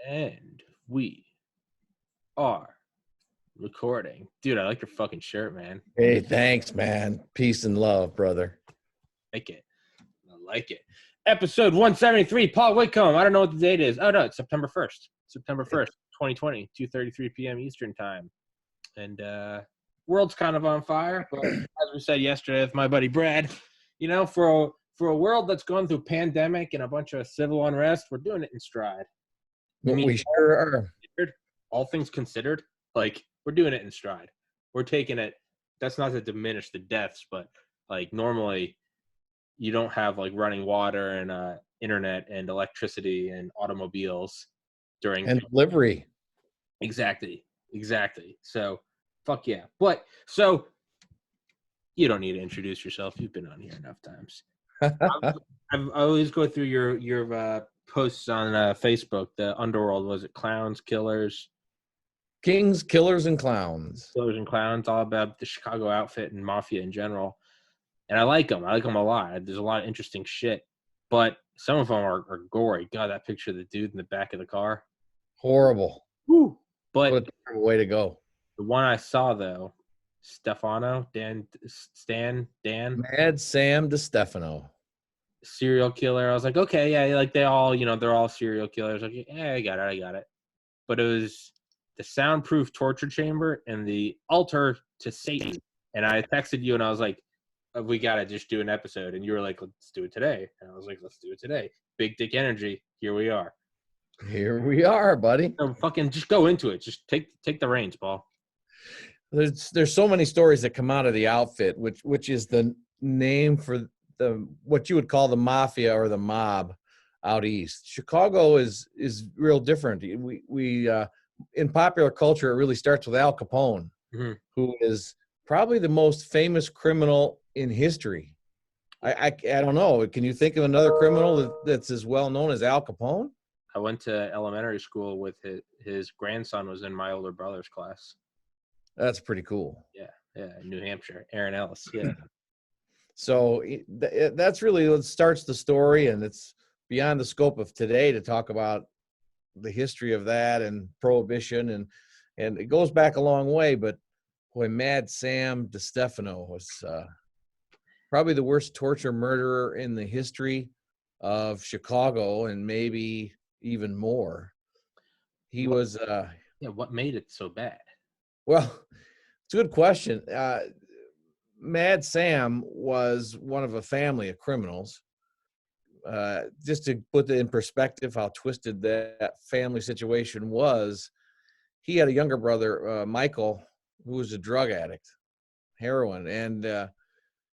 And we are recording. Dude, I like your fucking shirt, man. Hey, thanks, man. Peace and love, brother. I like it. Episode 173, Paul Whitcomb. I don't know what the date is. Oh, no, it's September 1st. September 1st, 2020, 2:33 p.m. Eastern time. And world's kind of on fire. But as we said yesterday with my buddy Brad, you know, for a world that's going through a pandemic and a bunch of civil unrest, we're doing it in stride. We sure are. All things considered, like, we're doing it in stride. We're taking it. That's not to diminish the deaths, but like normally you don't have like running water and internet and electricity and automobiles during and delivery. Exactly. So fuck yeah. But so you don't need to introduce yourself. You've been on here enough times. I always go through your posts on Facebook. The underworld, was it clowns, killers? Kings, killers, and clowns. Killers and clowns, all about the Chicago outfit and mafia in general. And I like them. I like them a lot. There's a lot of interesting shit. But some of them are gory. God, that picture of the dude in the back of the car. Horrible. Woo. But what a terrible way to go. The one I saw, though, Dan. Mad Sam DeStefano. Serial killer. I was like, okay, yeah, like they're all serial killers. Like, yeah, I got it. But it was the soundproof torture chamber and the altar to Satan. And I texted you and I was like, we got to just do an episode. And you were like, let's do it today. And I was like, let's do it today. Big dick energy. Here we are. Here we are, buddy. So fucking just go into it. Just take the reins, Paul. There's so many stories that come out of the outfit, which is the name for the what you would call the mafia or the mob out east. Chicago is real different. We in popular culture, it really starts with Al Capone, who is probably the most famous criminal in history. I don't know. Can you think of another criminal that's as well known as Al Capone? I went to elementary school with his grandson was in my older brother's class. That's pretty cool. Yeah, New Hampshire, Aaron Ellis. Yeah. So that's really what starts the story, and it's beyond the scope of today to talk about the history of that and prohibition, and it goes back a long way. But boy, Mad Sam DeStefano was probably the worst torture murderer in the history of Chicago, and maybe even more. He was. What made it so bad? Well, it's a good question. Mad Sam was one of a family of criminals. Just to put it in perspective how twisted that family situation was, he had a younger brother, Michael, who was a drug addict, heroin, and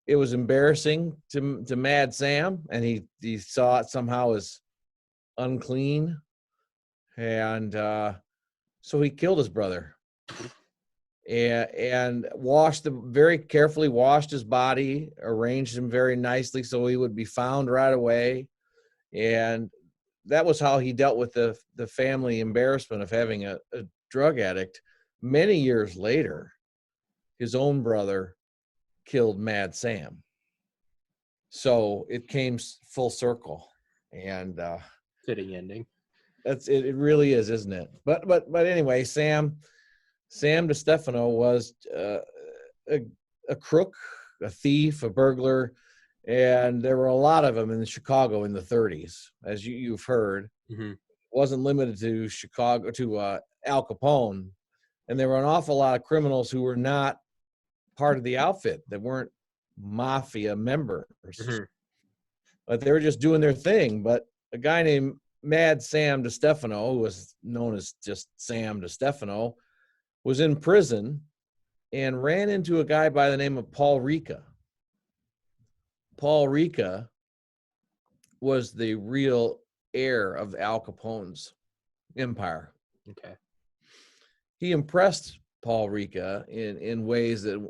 it was embarrassing to Mad Sam, and he saw it somehow as unclean, and so he killed his brother. And very carefully washed his body, arranged him very nicely so he would be found right away. And that was how he dealt with the family embarrassment of having a drug addict. Many years later, his own brother killed Mad Sam. So it came full circle, and fitting ending. That's it. It really is, isn't it? But anyway, Sam DeStefano was a crook, a thief, a burglar, and there were a lot of them in Chicago in the 30s, as you've heard. Mm-hmm. It wasn't limited to Chicago, to Al Capone, and there were an awful lot of criminals who were not part of the outfit, that weren't mafia members, but they were just doing their thing. But a guy named Mad Sam DeStefano, who was known as just Sam DeStefano, was in prison and ran into a guy by the name of Paul Ricca. Paul Ricca was the real heir of Al Capone's empire. Okay. He impressed Paul Ricca in ways that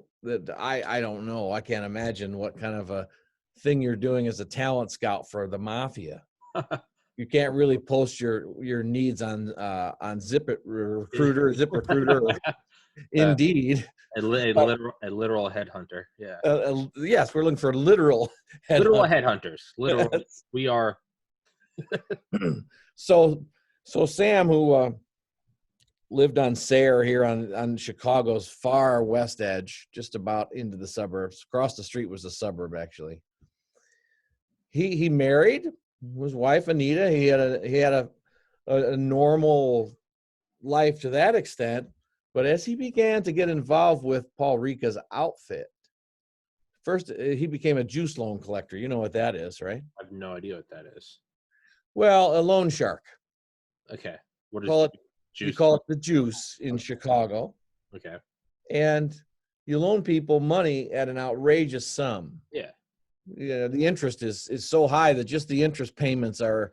I don't know. I can't imagine what kind of a thing you're doing as a talent scout for the mafia. You can't really post your needs on ZipRecruiter, Indeed. A literal headhunter. Yeah. Yes, we're looking for literal headhunters. Literal. We are. So So Sam, who lived on Sayre here on Chicago's far west edge, just about into the suburbs. Across the street was a suburb, actually. He married his wife Anita. He had a normal life to that extent, but as he began to get involved with Paul Ricca's outfit, first he became a juice loan collector. You know what that is, right? I have no idea what that is. Well, a loan shark. Okay. What is Call it, juice? you call it the juice in Chicago. Okay. And you loan people money at an outrageous sum. Yeah. Yeah, the interest is so high that just the interest payments are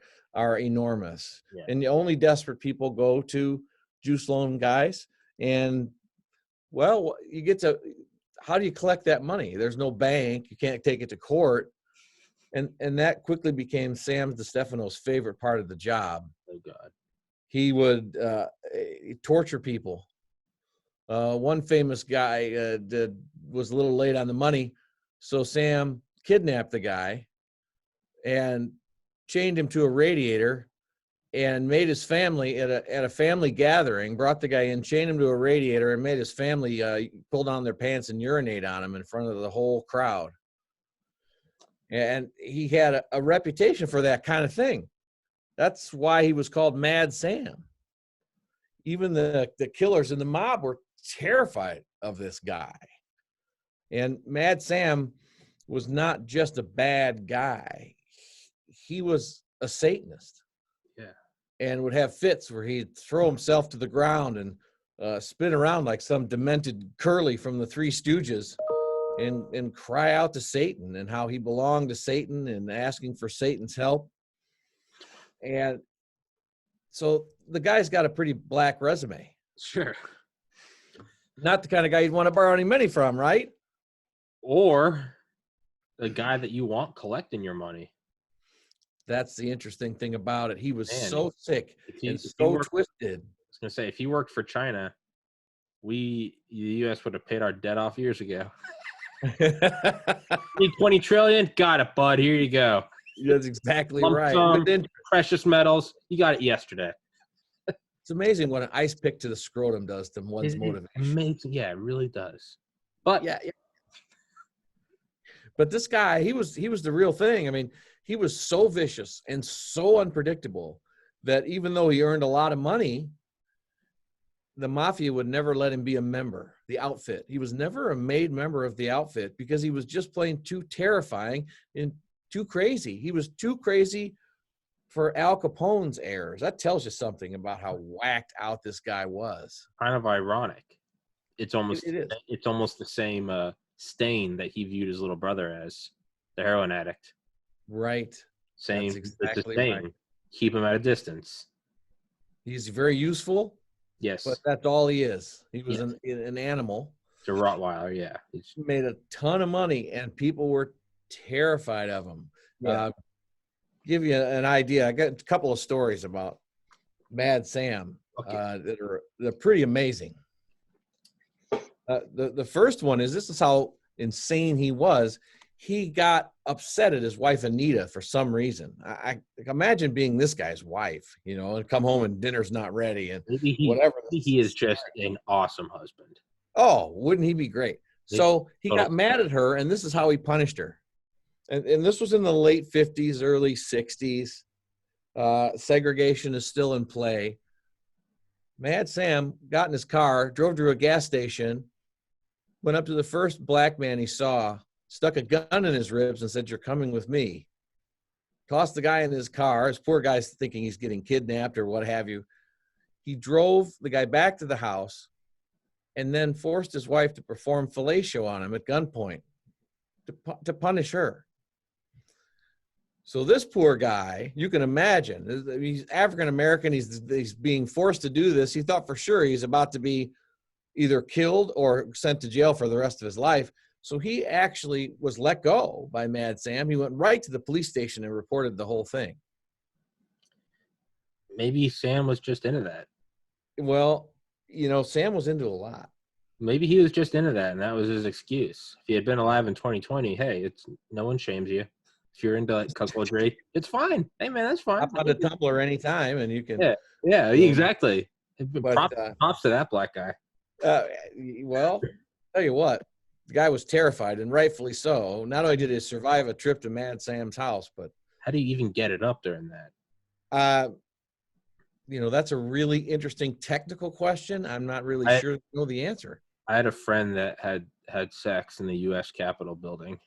enormous. Yeah. And only desperate people go to juice loan guys. And well, you get to, how do you collect that money? There's no bank. You can't take it to court. And that quickly became Sam DeStefano's favorite part of the job. Oh God. He would torture people. One famous guy was a little late on the money, so Sam kidnapped the guy and chained him to a radiator and made his family at a family gathering, brought the guy in, chained him to a radiator, and made his family pull down their pants and urinate on him in front of the whole crowd. And he had a reputation for that kind of thing. That's why he was called Mad Sam. Even the killers in the mob were terrified of this guy. And Mad Sam was not just a bad guy. He was a Satanist. Yeah. And would have fits where he'd throw himself to the ground and spin around like some demented Curly from the Three Stooges and cry out to Satan and how he belonged to Satan and asking for Satan's help. And so the guy's got a pretty black resume. Sure. Not the kind of guy you'd want to borrow any money from, right? Or the guy that you want collecting your money. That's the interesting thing about it. He was Man, so sick and if so worked, twisted. I was gonna say, if he worked for China, the U.S. would have paid our debt off years ago. Need 20 trillion? Got it, bud. Here you go. That's exactly Lump right. sum, But then precious metals. You got it yesterday. it's amazing what an ice pick to the scrotum does to one's motivation. Amazing. Yeah, it really does. But yeah. But this guy, he was the real thing. I mean, he was so vicious and so unpredictable that even though he earned a lot of money, the mafia would never let him be a member, the outfit. He was never a made member of the outfit because he was just plain too terrifying and too crazy. He was too crazy for Al Capone's heirs. That tells you something about how whacked out this guy was. Kind of ironic. It's almost It is. It's almost the same stain that he viewed his little brother as, the heroin addict. Right. Same. That's exactly it's the same. right. Keep him at a distance. He's very useful. Yes. But that's all he is. He was an animal. It's a Rottweiler, yeah. He made a ton of money, and people were terrified of him. Yeah. Give you an idea. I got a couple of stories about Mad Sam they're pretty amazing. The first one is, this is how insane he was. He got upset at his wife Anita for some reason. I imagine being this guy's wife, and come home and dinner's not ready and whatever. He is just an awesome husband. Oh, wouldn't he be great? So he got mad at her, and this is how he punished her. And this was in the late 50s, early 60s. Segregation is still in play. Mad Sam got in his car, drove to a gas station, went up to the first black man he saw, stuck a gun in his ribs and said, "You're coming with me." Tossed the guy in his car. This poor guy's thinking he's getting kidnapped or what have you. He drove the guy back to the house and then forced his wife to perform fellatio on him at gunpoint to punish her. So this poor guy, you can imagine, he's African-American. He's being forced to do this. He thought for sure he's about to be either killed or sent to jail for the rest of his life. So he actually was let go by Mad Sam. He went right to the police station and reported the whole thing. Maybe Sam was just into that. Well, Sam was into a lot. Maybe he was just into that, and that was his excuse. If he had been alive in 2020, hey, no one shames you. If you're into like cuckoldry, it's fine. Hey man, that's fine. Hop on the Tumblr anytime, and you can. Yeah, exactly. But Props to that black guy. Well, tell you what, the guy was terrified, and rightfully so. Not only did he survive a trip to Mad Sam's house, but how do you even get it up during that? That's a really interesting technical question. I'm not really sure to know the answer. I had a friend that had sex in the U.S. Capitol building.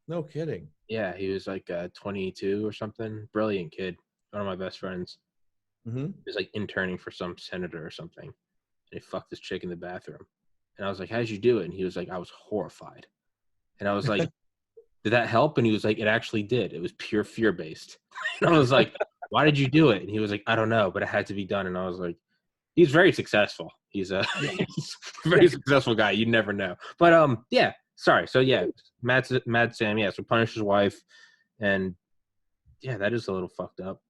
No kidding. Yeah, he was like 22 or something. Brilliant kid. One of my best friends. Mm-hmm. He was like interning for some senator or something. And he fucked this chick in the bathroom. And I was like, how'd you do it? And he was like, I was horrified. And I was like, did that help? And he was like, it actually did. It was pure fear-based. And I was like, why did you do it? And he was like, I don't know, but it had to be done. And I was like, he's very successful. He's a very successful guy. You never know. But yeah, sorry. So yeah, Mad Sam, yeah, so punish his wife. And yeah, that is a little fucked up.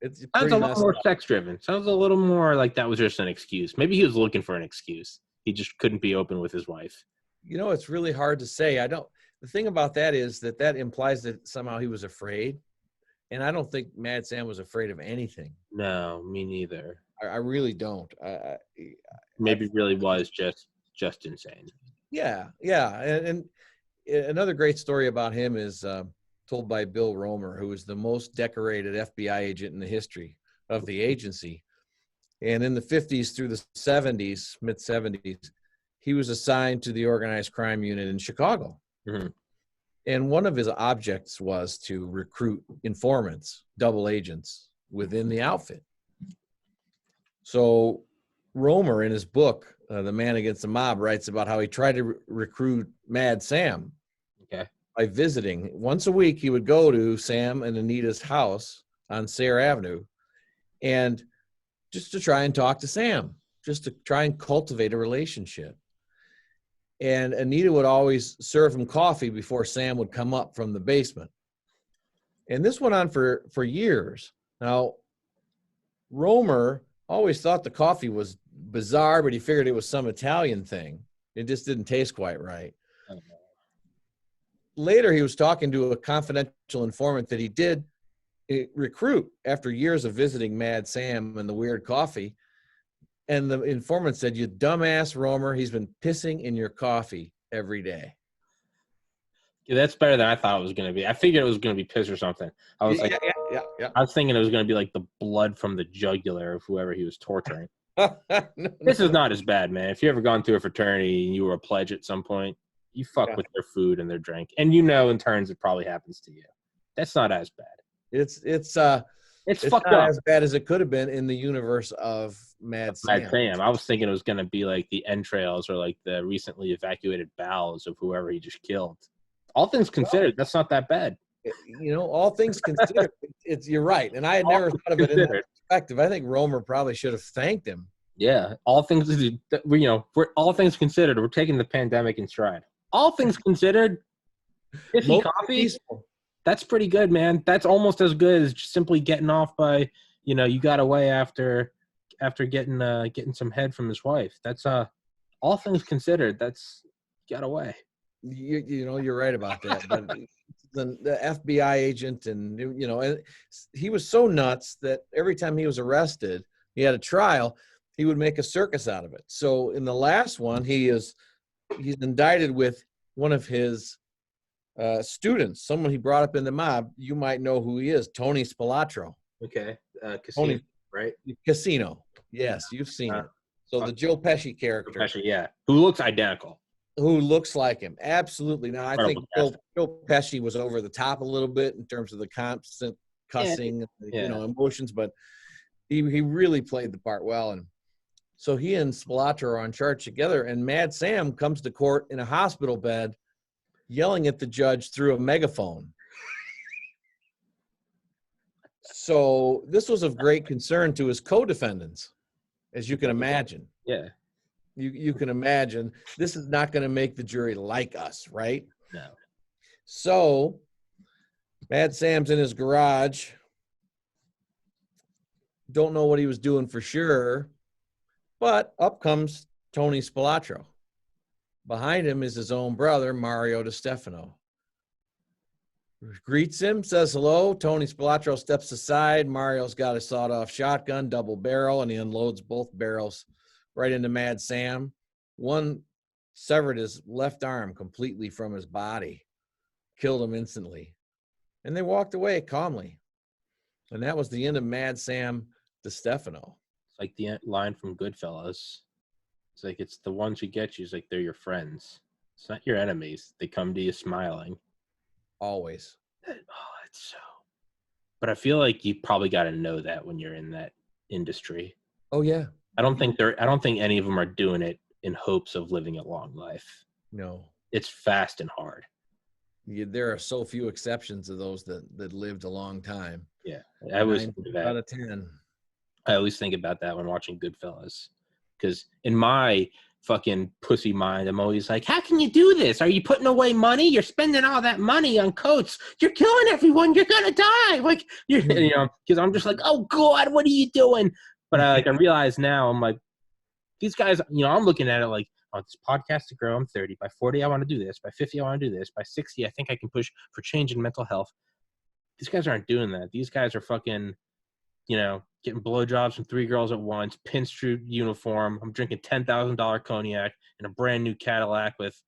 It's sounds a lot more sex-driven. Sounds a little more like that was just an excuse. Maybe he was looking for an excuse. He just couldn't be open with his wife. It's really hard to say. The thing about that is that implies that somehow he was afraid. And I don't think Mad Sam was afraid of anything. No, me neither. I really don't. Maybe really was just insane. Yeah. And another great story about him is told by Bill Romer, who was the most decorated FBI agent in the history of the agency. And in the 50s through the 70s, mid-70s, he was assigned to the organized crime unit in Chicago. Mm-hmm. And one of his objects was to recruit informants, double agents within the outfit. So Romer, in his book, The Man Against the Mob, writes about how he tried to recruit Mad Sam by visiting. Once a week, he would go to Sam and Anita's house on Sayre Avenue and just to try and talk to Sam, just to try and cultivate a relationship. And Anita would always serve him coffee before Sam would come up from the basement. And this went on for years. Now, Romer always thought the coffee was bizarre, but he figured it was some Italian thing. It just didn't taste quite right. Later, he was talking to a confidential informant that he did recruit after years of visiting Mad Sam and the weird coffee. And the informant said, you dumbass Romer, he's been pissing in your coffee every day. Yeah, that's better than I thought it was going to be. I figured it was going to be piss or something. I was I was thinking it was going to be like the blood from the jugular of whoever he was torturing. This is not as bad, man. If you ever gone through a fraternity and you were a pledge at some point, you fuck with their food and their drink. And in turns it probably happens to you. That's not as bad. It's fucked not up. As bad as it could have been in the universe of Mad Sam. I was thinking it was going to be like the entrails or like the recently evacuated bowels of whoever he just killed. All things considered, that's not that bad. All things considered, you're right. And I had never thought of it in that perspective. I think Romer probably should have thanked him. Yeah, all things all things considered, we're taking the pandemic in stride. All things considered, pissy coffee. Peaceful. That's pretty good, man. That's almost as good as just simply getting off by, you got away after getting some head from his wife. That's all things considered, that's got away. You're right about that. But the FBI agent and he was so nuts that every time he was arrested, he had a trial, he would make a circus out of it. So in the last one, he's indicted with one of his students, someone he brought up in the mob. You might know who he is, Tony Spilatro. Okay. Casino, right? Casino. Yes, you've seen it. So the Joe Pesci character. Joe Pesci, yeah. Who looks identical. Who looks like him. Absolutely. Now, I think Joe Pesci was over the top a little bit in terms of the constant cussing, emotions, but he really played the part well. And so he and Spilatro are on charge together, and Mad Sam comes to court in a hospital bed yelling at the judge through a megaphone. So this was of great concern to his co-defendants, as you can imagine. Yeah. You can imagine this is not going to make the jury like us, right? No. So Mad Sam's in his garage. Don't know what he was doing for sure, but up comes Tony Spilatro. Behind him is his own brother, Mario DiStefano. greets him, says hello. Tony Spilotro steps aside. Mario's got a sawed-off shotgun, double barrel, and he unloads both barrels right into Mad Sam. One severed his left arm completely from his body, killed him instantly. And they walked away calmly. And that was the end of Mad Sam DeStefano. It's like the line from Goodfellas. It's like, it's the ones who get you. It's like, they're your friends. It's not your enemies. They come to you smiling. Always. Oh, it's so. But I feel like you probably got to know that when you're in that industry. Oh yeah. I don't think any of them are doing it in hopes of living a long life. No. It's fast and hard. There are so few exceptions to those that lived a long time. Yeah, I always think of that. Out of 10. I always think about that when watching Goodfellas, because in my fucking pussy mind, I'm always like, how can you do this? Are you putting away money? You're spending all that money on coats. You're killing everyone. You're gonna die. Like, you know, because I'm just like, oh God, what are you doing? But I realize now, I'm like, these guys, you know, I'm looking at it like, I want this podcast to grow. I'm 30. By 40, I want to do this. By 50, I want to do this. By 60, I think I can push for change in mental health. These guys aren't doing that. These guys are fucking, you know, getting blowjobs from 3 girls at once, pinstripe uniform. I'm drinking $10,000 cognac in a brand new Cadillac with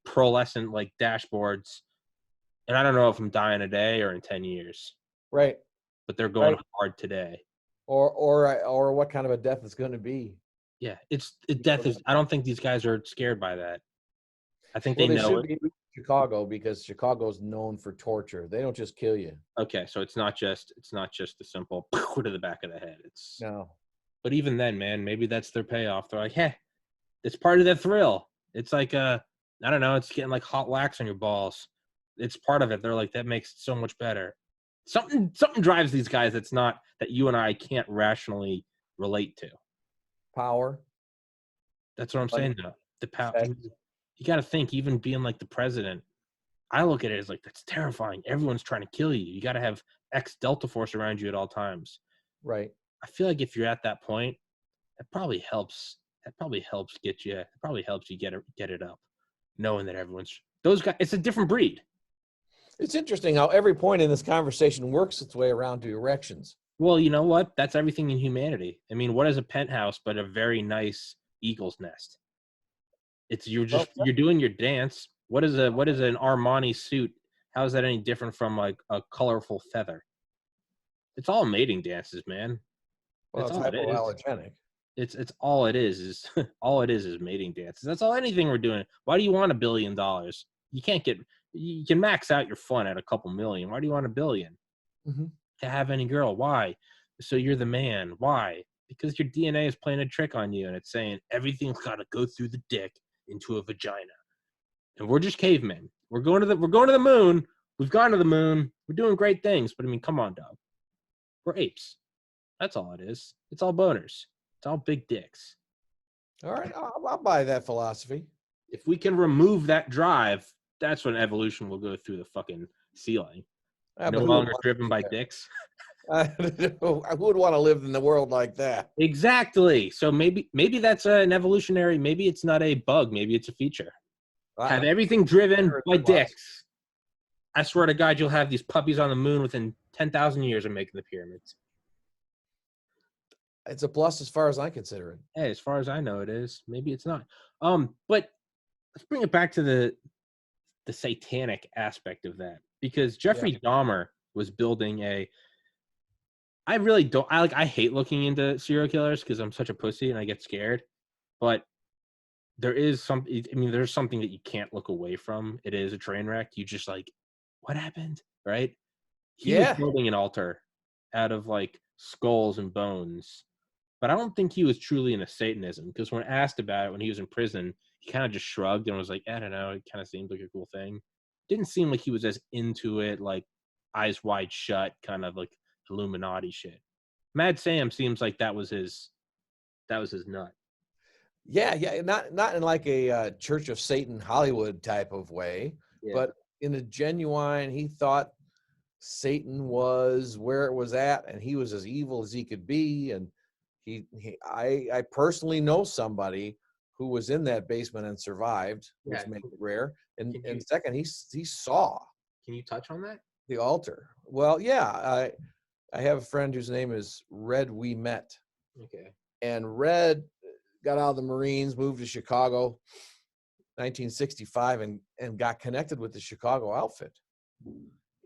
pearlescent like dashboards. And I don't know if I'm dying a day or in 10 years. Right. But they're going hard today. Or what kind of a death it's going to be. Yeah, death is. I don't think these guys are scared by that. I think they know it. Be Chicago, because Chicago's known for torture. They don't just kill you. Okay, so it's not just the simple to the back of the head. It's no. But even then, man, maybe that's their payoff. They're like, hey, it's part of the thrill. It's like I don't know. It's getting like hot wax on your balls. It's part of it. They're like, that makes it so much better. Something drives these guys that you and I can't rationally relate to. Power. That's what I'm saying though. The power. You got to think, even being like the president, I look at it as like, that's terrifying. Everyone's trying to kill you. You got to have X Delta Force around you at all times. Right. I feel like if you're at that point, that probably helps get you. It probably helps you get it up, knowing that those guys. It's a different breed. It's interesting how every point in this conversation works its way around to erections. Well, you know what? That's everything in humanity. I mean, what is a penthouse but a very nice eagle's nest? You're doing your dance. What is an Armani suit? How is that any different from like a colorful feather? It's all mating dances, man. Well, it's hypoallergenic. It's all it is all it is mating dances. That's all anything we're doing. Why do you want $1 billion? You can max out your fun at a couple million. Why do you want $1 billion? Mm-hmm. To have any girl? Why? So you're the man. Why? Because your DNA is playing a trick on you, and it's saying everything's got to go through the dick into a vagina. And we're just cavemen. We're going to the moon. We've gone to the moon. We're doing great things. But I mean, come on, dog. We're apes. That's all it is. It's all boners. It's all big dicks. All right, I'll buy that philosophy. If we can remove that drive, that's when evolution will go through the fucking ceiling. No longer driven by dicks. Who would want to live in the world like that? Exactly. So maybe that's an evolutionary. Maybe it's not a bug. Maybe it's a feature. Have everything driven by dicks. I swear to God, you'll have these puppies on the moon within 10,000 years of making the pyramids. It's a plus as far as I consider it. Hey, as far as I know, it is. Maybe it's not. But let's bring it back to the satanic aspect of that, because Jeffrey Dahmer was building I really don't. I hate looking into serial killers because I'm such a pussy and I get scared. But there's something that you can't look away from. It is a train wreck. You just like, what happened, right? He was building an altar out of like skulls and bones. But I don't think he was truly into Satanism, because when asked about it when he was in prison, he kind of just shrugged and was like, I don't know, it kind of seemed like a cool thing. Didn't seem like he was as into it, like eyes wide shut, kind of like Illuminati shit. Mad Sam seems like that was his nut. Yeah, not in like a Church of Satan Hollywood type of way, but in a genuine, he thought Satan was where it was at, and he was as evil as he could be. And I personally know somebody who was in that basement and survived, which made it rare. And second, he saw. Can you touch on that? The altar. Well, yeah, I have a friend whose name is Red We Met. Okay. And Red got out of the Marines, moved to Chicago, 1965, and got connected with the Chicago outfit.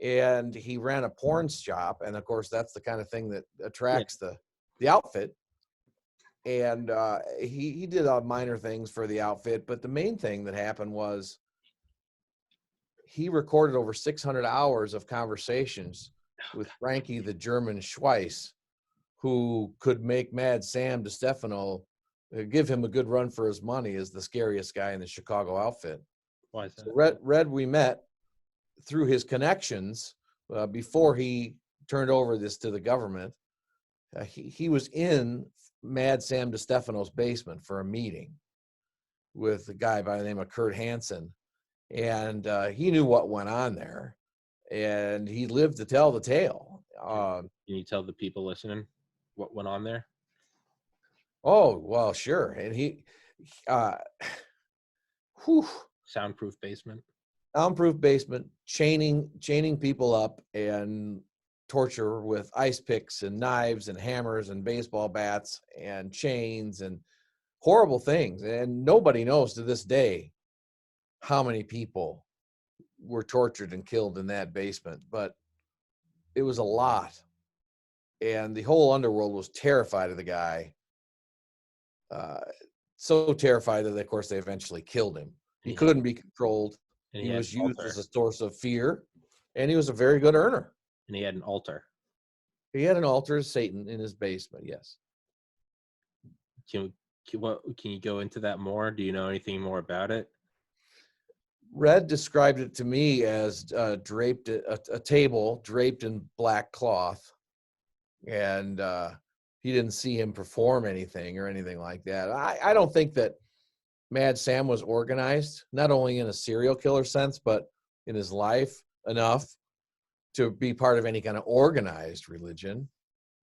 And he ran a porn shop, and of course that's the kind of thing that attracts the outfit. And he did minor things for the outfit, but the main thing that happened was he recorded over 600 hours of conversations with Frankie the German Schweiss, who could make Mad Sam DiStefano give him a good run for his money as the scariest guy in the Chicago outfit. Why is that? So Red We Met through his connections before he turned over this to the government. He was in Mad Sam DiStefano's basement for a meeting with a guy by the name of Kurt Hansen. And he knew what went on there, and he lived to tell the tale. Can you tell the people listening what went on there? Oh, well, sure. And he, Soundproof basement. Soundproof basement, chaining people up and torture with ice picks and knives and hammers and baseball bats and chains and horrible things. And nobody knows to this day how many people were tortured and killed in that basement, but it was a lot. And the whole underworld was terrified of the guy. So terrified that, of course, they eventually killed him. He couldn't be controlled. He was used as a source of fear, and he was a very good earner. And he had an altar. He had an altar of Satan in his basement, yes. Can you go into that more? Do you know anything more about it? Red described it to me as a table draped in black cloth, and he didn't see him perform anything or anything like that. I don't think that Mad Sam was organized, not only in a serial killer sense, but in his life enough to be part of any kind of organized religion.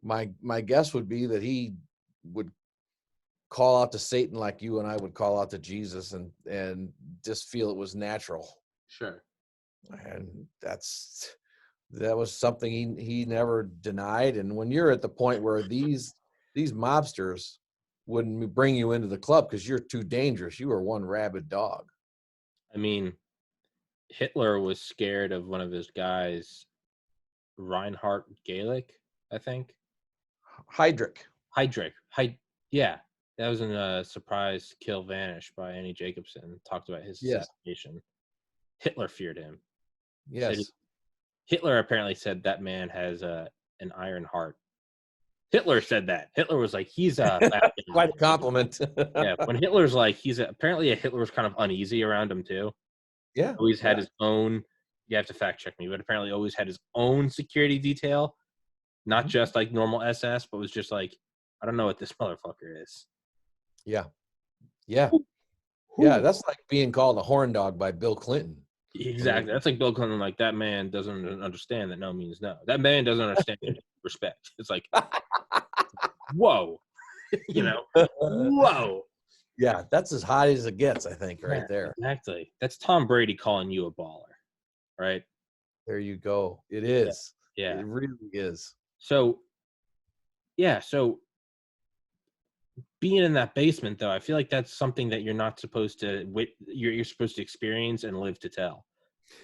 My guess would be that he would call out to Satan like you and I would call out to Jesus, and just feel it was natural. Sure. And that was something he never denied. And when you're at the point where these mobsters wouldn't bring you into the club because you're too dangerous, you are one rabid dog. I mean, Hitler was scared of one of his guys, Reinhard Gehlich, I think. Heydrich. Yeah. That was in a Surprise Kill Vanish by Annie Jacobson. Talked about his assassination. Hitler feared him. Yes. Hitler apparently said that man has an iron heart. Hitler said that. Hitler was like, he's quite a compliment. Yeah, when Hitler's like, apparently Hitler was kind of uneasy around him too. Yeah. Always had his own, you have to fact check me, but apparently always had his own security detail, not just like normal SS, but was just like, I don't know what this motherfucker is. Yeah. Yeah. Yeah. That's like being called a horn dog by Bill Clinton. Exactly. That's like Bill Clinton, like, that man doesn't understand that no means no. That man doesn't understand respect. It's like, whoa. Whoa. Yeah, that's as high as it gets, I think, right there. Exactly. That's Tom Brady calling you a baller, right? There you go. It is. Yeah. It really is. So being in that basement, though, I feel like that's something that you're not supposed to. You're supposed to experience and live to tell.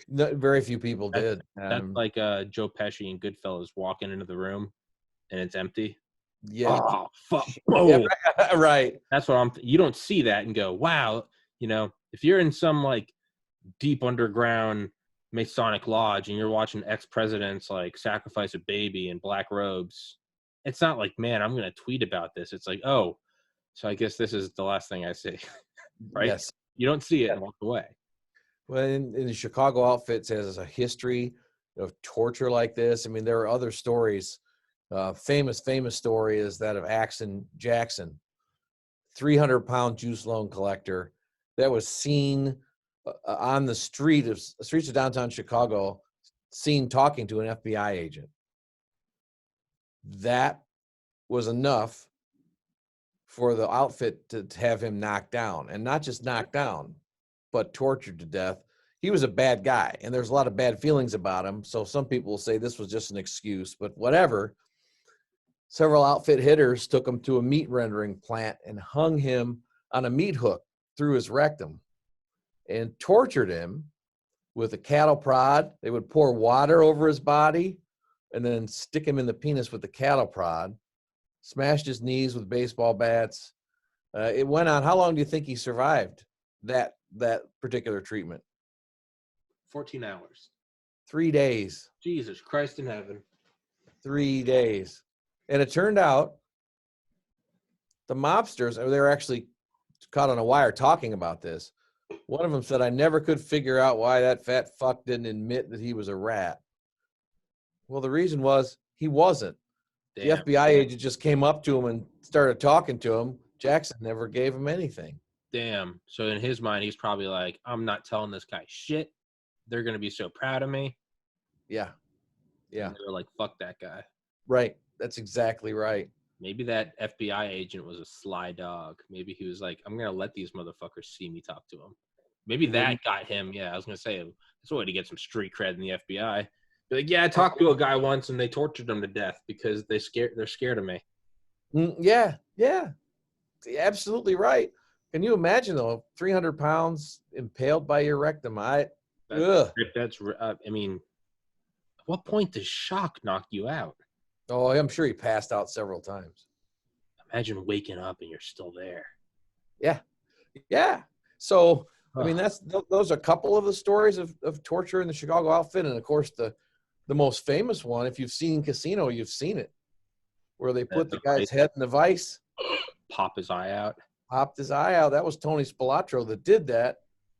No, very few people did. That's like Joe Pesci in Goodfellas walking into the room, and it's empty. Yeah. Oh, fuck. Yeah, right. That's what you don't see that and go, wow. If you're in some like deep underground Masonic lodge and you're watching ex-presidents like sacrifice a baby in black robes, it's not like, man, I'm going to tweet about this. It's like, oh, so I guess this is the last thing I see, right? Yes. You don't see it and walk away. Well, in the Chicago outfits has a history of torture like this. I mean, there are other stories. Famous story is that of Axon Jackson, 300-pound juice loan collector that was seen on the streets of downtown Chicago, seen talking to an FBI agent. That was enough for the outfit to have him knocked down, and not just knocked down, but tortured to death. he was a bad guy, and there's a lot of bad feelings about him. So some people will say this was just an excuse, but whatever. Several outfit hitters took him to a meat rendering plant and hung him on a meat hook through his rectum and tortured him with a cattle prod. They would pour water over his body and then stick him in the penis with the cattle prod, smashed his knees with baseball bats. It went on. How long do you think he survived that particular treatment? 14 hours. 3 days. Jesus Christ in heaven. 3 days. And it turned out the mobsters, they were actually caught on a wire talking about this. One of them said, I never could figure out why that fat fuck didn't admit that he was a rat. Well, the reason was he wasn't. Damn. The FBI agent just came up to him and started talking to him. Jackson never gave him anything. Damn. So in his mind, he's probably like, I'm not telling this guy shit. They're going to be so proud of me. Yeah. Yeah. And they're like, fuck that guy. Right. That's exactly right. Maybe that FBI agent was a sly dog. Maybe he was like, I'm going to let these motherfuckers see me talk to him. Maybe that got him. Yeah, I was going to say, that's a way to get some street cred in the FBI. Be like, yeah, I talked to a guy once and they tortured him to death because they're scared of me. Yeah. Yeah. Absolutely right. Can you imagine, though, 300 pounds impaled by your rectum? I mean, at what point does shock knock you out? Oh, I'm sure he passed out several times. Imagine waking up and you're still there. Yeah. Yeah. So, I mean, those are a couple of the stories of torture in the Chicago outfit. And, of course, the most famous one, if you've seen Casino, you've seen it, where they put the guy's head in the vice. Pop his eye out. Popped his eye out. That was Tony Spilatro that did that.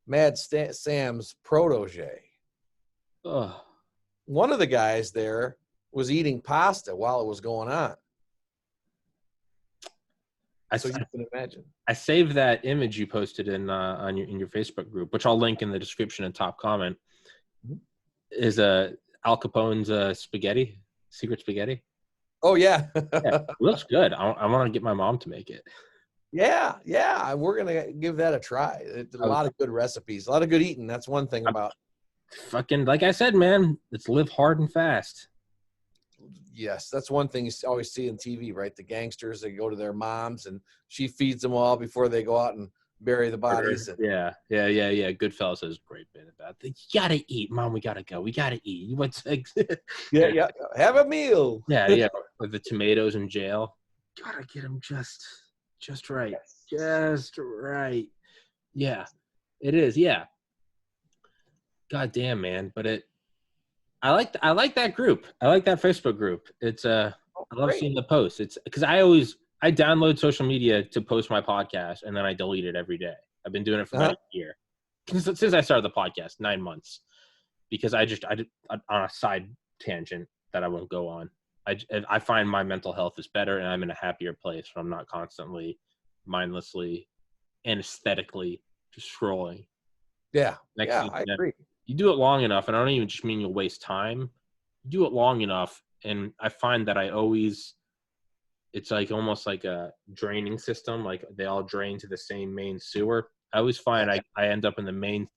Mad Sam's protege. Ugh. One of the guys there was eating pasta while it was going on. So you can imagine. I saved that image you posted in your Facebook group, which I'll link in the description and top comment. Mm-hmm. Is Al Capone's spaghetti, secret spaghetti? Oh yeah, yeah, it looks good. I want to get my mom to make it. Yeah, we're gonna give that a try. It's a lot of good recipes, a lot of good eating. That's one thing about. Fucking, like I said, man, it's live hard and fast. Yes, that's one thing you always see on TV, right? The gangsters, they go to their moms and she feeds them all before they go out and bury the bodies. Yeah. Goodfellas has a great bit about that. You gotta eat, Mom. We gotta go. We gotta eat. What's yeah. Have a meal. Yeah. With the tomatoes in jail, gotta get them just right, just right. Yeah, it is. Yeah. God damn, man. But I like that group. I like that Facebook group. It's I love seeing the posts. It's because I download social media to post my podcast and then I delete it every day. I've been doing it for about a year since I started the podcast, 9 months. Because I did on a side tangent that I won't go on. I find my mental health is better and I'm in a happier place when I'm not constantly, mindlessly, and aesthetically just scrolling. Yeah, I agree. You do it long enough, and I don't even just mean you'll waste time. You do it long enough, and I find that it's like almost like a draining system. Like they all drain to the same main sewer. I always find I end up in the main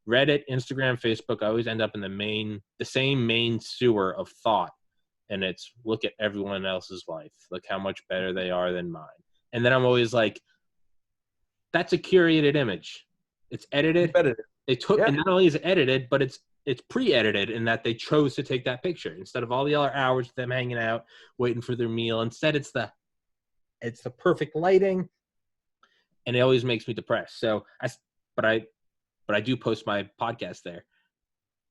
Reddit, Instagram, Facebook. I always end up in the same main sewer of thought, and it's look at everyone else's life. Look how much better they are than mine. And then I'm always like, that's a curated image. It's edited. They took, and not only is it edited, but it's pre-edited in that they chose to take that picture instead of all the other hours of them hanging out, waiting for their meal. Instead, it's the perfect lighting, and it always makes me depressed. So but I do post my podcast there.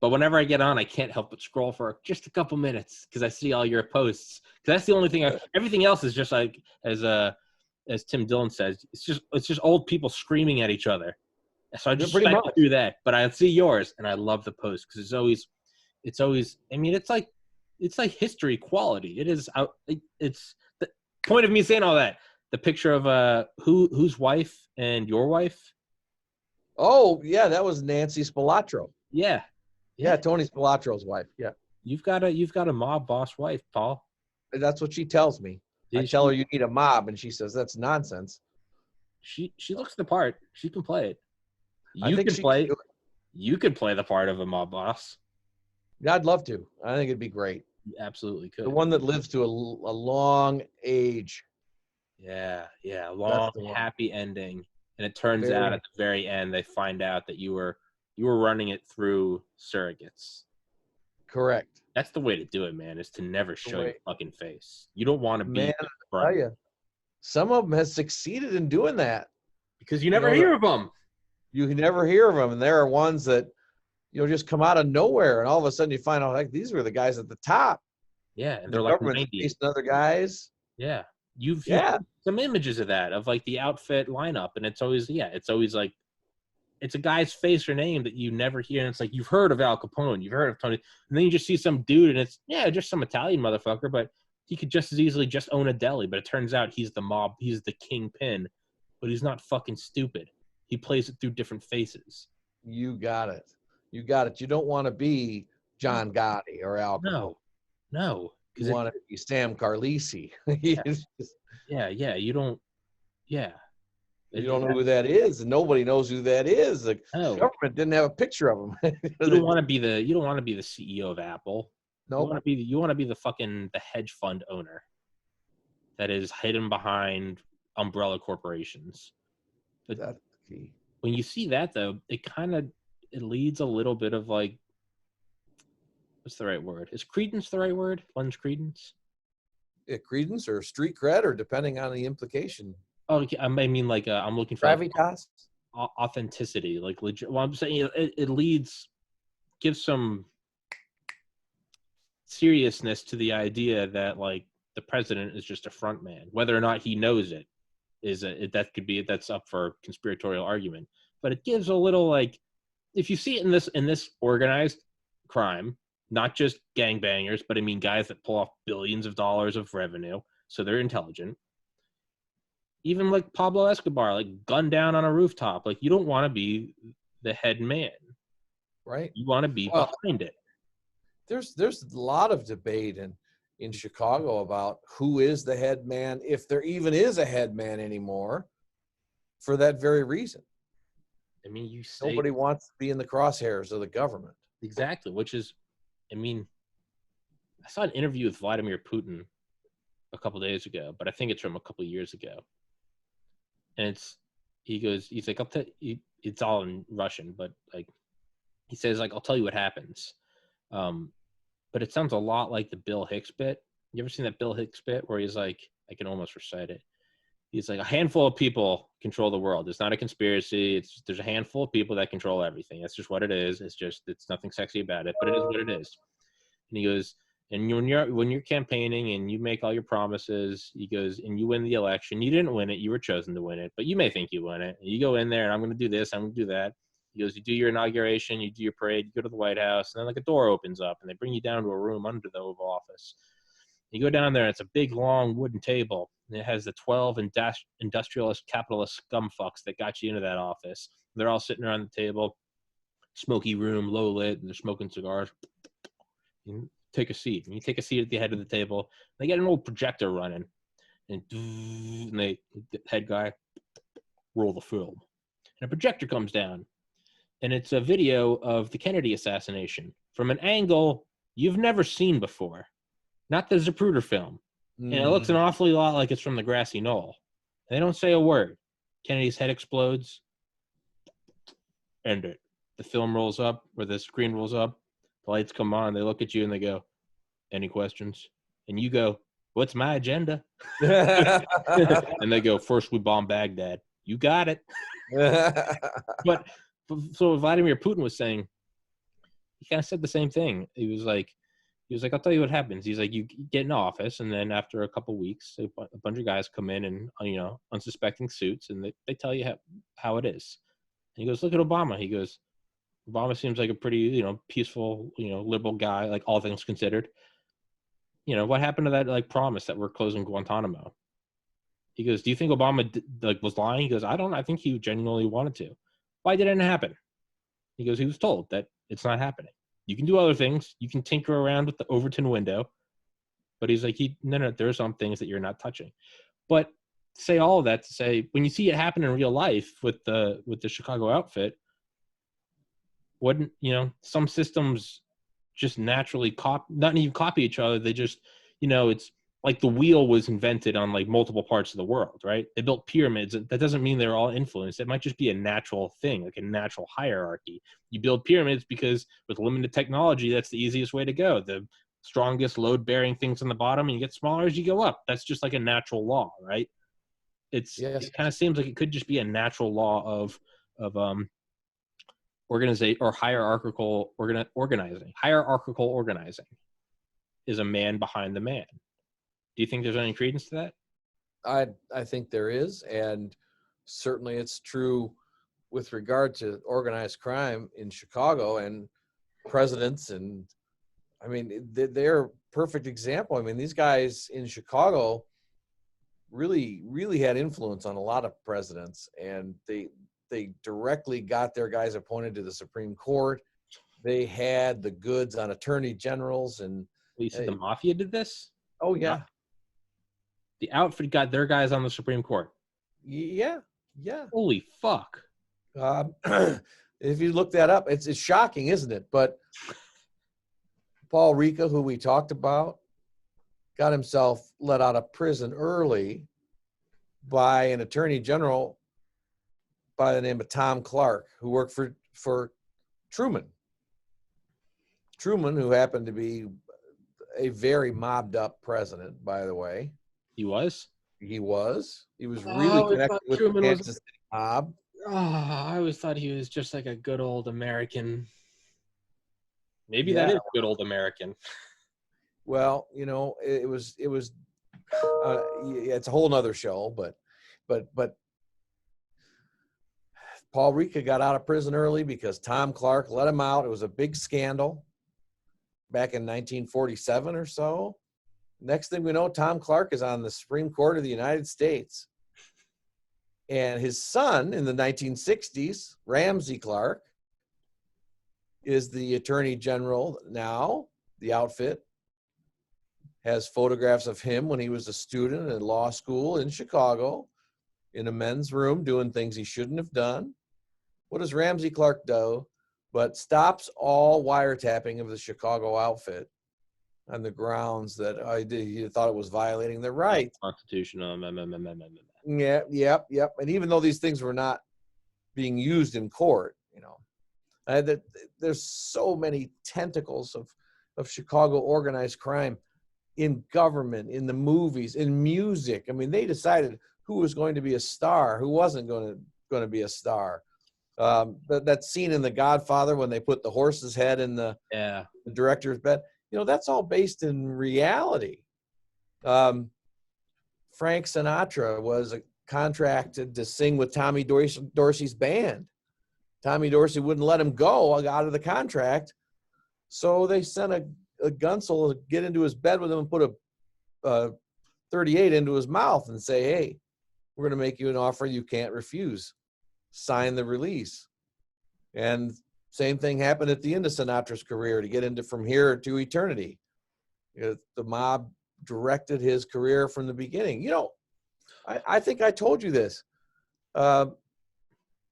But whenever I get on, I can't help but scroll for just a couple minutes because I see all your posts. Because that's the only thing. Everything else is just like as Tim Dillon says, it's just old people screaming at each other. So I just try to do that, but I see yours and I love the post because it's always. I mean, it's like history quality. It is. It's the point of me saying all that. The picture of whose wife and your wife. Oh yeah, that was Nancy Spilatro. Yeah, Tony Spilatro's wife. Yeah, you've got a mob boss wife, Paul. That's what she tells me. I tell her you need a mob, and she says that's nonsense. She looks the part. She can play it. You can play it. You could play the part of a mob boss. Yeah, I'd love to. I think it'd be great. You absolutely could. The one that lives to a long age. Yeah, That's long the one. happy ending, and it turns Very- out at the very end they find out that you were running it through surrogates. Correct. That's the way to do it, man. Is to never show your Right. fucking face. You don't want to be Man, the I front tell you, some of them has succeeded in doing that. because you never hear of them. You can never hear of them, and there are ones that just come out of nowhere, and all of a sudden you find out like these were the guys at the top. Yeah, and The they're like government's 90. chasing other guys. Yeah, you've Yeah. seen some images of that of like the outfit lineup, and it's always like it's a guy's face or name that you never hear. And it's like you've heard of Al Capone, you've heard of Tony, and then you just see some dude, and it's just some Italian motherfucker, but he could just as easily just own a deli. But it turns out he's the mob, he's the kingpin, but he's not fucking stupid. He plays it through different faces. You got it. You got it. You don't want to be John Gotti or Al Capone. No, You want to be Sam Carlisi. Yeah, you don't. Yeah, You don't know who that is, and nobody knows who that is. The No. government didn't have a picture of him. You don't want to be the CEO of Apple. Nope. You want to be the fucking the hedge fund owner that is hidden behind umbrella corporations. But That's the key. when you see that though, it leads a little bit of like, what's the right word? Is credence the right word? Lends credence? Yeah, credence or street cred, or depending on the implication. Oh, okay. I mean, like I'm looking for like, Gravitas. authenticity, like legit. Well, I'm saying it gives some seriousness to the idea that like the president is just a front man, whether or not he knows it. That's up for conspiratorial argument, but it gives a little like, if you see it in this organized crime, not just gangbangers, but I mean guys that pull off billions of dollars of revenue, so they're intelligent. Even like Pablo Escobar, like gunned down on a rooftop. Like you don't want to be the head man, Right. you want to be behind it. There's a lot of debate in Chicago about who is the head man, if there even is a head man anymore, for that very reason. I mean, Nobody wants to be in the crosshairs of the government. Exactly, which is, I mean, I saw an interview with Vladimir Putin a couple of days ago, but I think it's from a couple of years ago. And he's like, it's all in Russian, but like, he says like, I'll tell you what happens. But it sounds a lot like the Bill Hicks bit. You ever seen that Bill Hicks bit where he's like, I can almost recite it. He's like, a handful of people control the world. It's not a conspiracy. There's a handful of people that control everything. That's just what it is. It's nothing sexy about it, but it is what it is. And he goes, and when you're campaigning and you make all your promises, he goes, and you win the election. You didn't win it. You were chosen to win it, but you may think you won it. And you go in there and I'm going to do this. I'm going to do that. He goes, you do your inauguration, you do your parade, you go to the White House, and then like a door opens up and they bring you down to a room under the Oval Office. You go down there, and it's a big, long wooden table, and it has the 12 industrialist, capitalist scumfucks that got you into that office. They're all sitting around the table, smoky room, low lit, and they're smoking cigars. You take a seat, and you take a seat at the head of the table. They get an old projector running, and the head guy roll the film, and a projector comes down, and it's a video of the Kennedy assassination from an angle you've never seen before. Not the Zapruder film. And it looks an awfully lot like it's from the grassy knoll. And they don't say a word. Kennedy's head explodes. End it. The film rolls up, or the screen rolls up. The lights come on. They look at you and they go, any questions? And you go, what's my agenda? And they go, first we bomb Baghdad. You got it. But so Vladimir Putin was saying, he kind of said the same thing. He was like, I'll tell you what happens. He's like, you get in office, and then after a couple weeks, a bunch of guys come in and, unsuspecting suits, and they tell you how it is. And he goes, look at Obama. He goes, Obama seems like a pretty, peaceful, liberal guy, like all things considered. What happened to that, like, promise that we're closing Guantanamo? He goes, do you think Obama, was lying? He goes, I think he genuinely wanted to. Why didn't it happen? He goes, he was told that it's not happening. You can do other things. You can tinker around with the Overton window. But he's like, no, there are some things that you're not touching. But say all of that to say, when you see it happen in real life with the Chicago outfit, wouldn't, some systems just naturally not even copy each other. They just, it's like the wheel was invented on like multiple parts of the world, right? They built pyramids. That doesn't mean they're all influenced. It might just be a natural thing, like a natural hierarchy. You build pyramids because with limited technology, that's the easiest way to go. The strongest load-bearing things on the bottom, and you get smaller as you go up. That's just like a natural law, right? It kind of seems like it could just be a natural law of organization or hierarchical organizing. Hierarchical organizing is a man behind the man. Do you think there's any credence to that? I think there is, and certainly it's true with regard to organized crime in Chicago and presidents. And I mean, they're a perfect example. I mean, these guys in Chicago really, really had influence on a lot of presidents, and they directly got their guys appointed to the Supreme Court. They had the goods on attorney generals. And you said the mafia did this? Oh yeah. The outfit got their guys on the Supreme Court. Yeah. Holy fuck. If you look that up, it's shocking, isn't it? But Paul Ricca, who we talked about, got himself let out of prison early by an attorney general by the name of Tom Clark, who worked for Truman. Truman, who happened to be a very mobbed up president, by the way. He was? He was really connected with the Kansas City mob. Oh, I always thought he was just like a good old American. Maybe that is good old American. Well, it was it's a whole nother show, but Paul Ricca got out of prison early because Tom Clark let him out. It was a big scandal back in 1947 or so. Next thing we know, Tom Clark is on the Supreme Court of the United States. And his son in the 1960s, Ramsey Clark, is the attorney general now. The outfit has photographs of him when he was a student at law school in Chicago in a men's room doing things he shouldn't have done. What does Ramsey Clark do but stops all wiretapping of the Chicago outfit on the grounds that he thought it was violating their rights. Constitutional. Yep. And even though these things were not being used in court, there's so many tentacles of Chicago organized crime in government, in the movies, in music. I mean, they decided who was going to be a star, who wasn't going to be a star. That scene in The Godfather when they put the horse's head in the director's bed, that's all based in reality. Frank Sinatra was contracted to sing with Tommy Dorsey's band. Tommy Dorsey wouldn't let him go out of the contract, so they sent a gunsel to get into his bed with him and put a 38 into his mouth and say, "Hey, we're going to make you an offer you can't refuse. Sign the release." And same thing happened at the end of Sinatra's career to get into From Here to Eternity. The mob directed his career from the beginning. I think I told you this.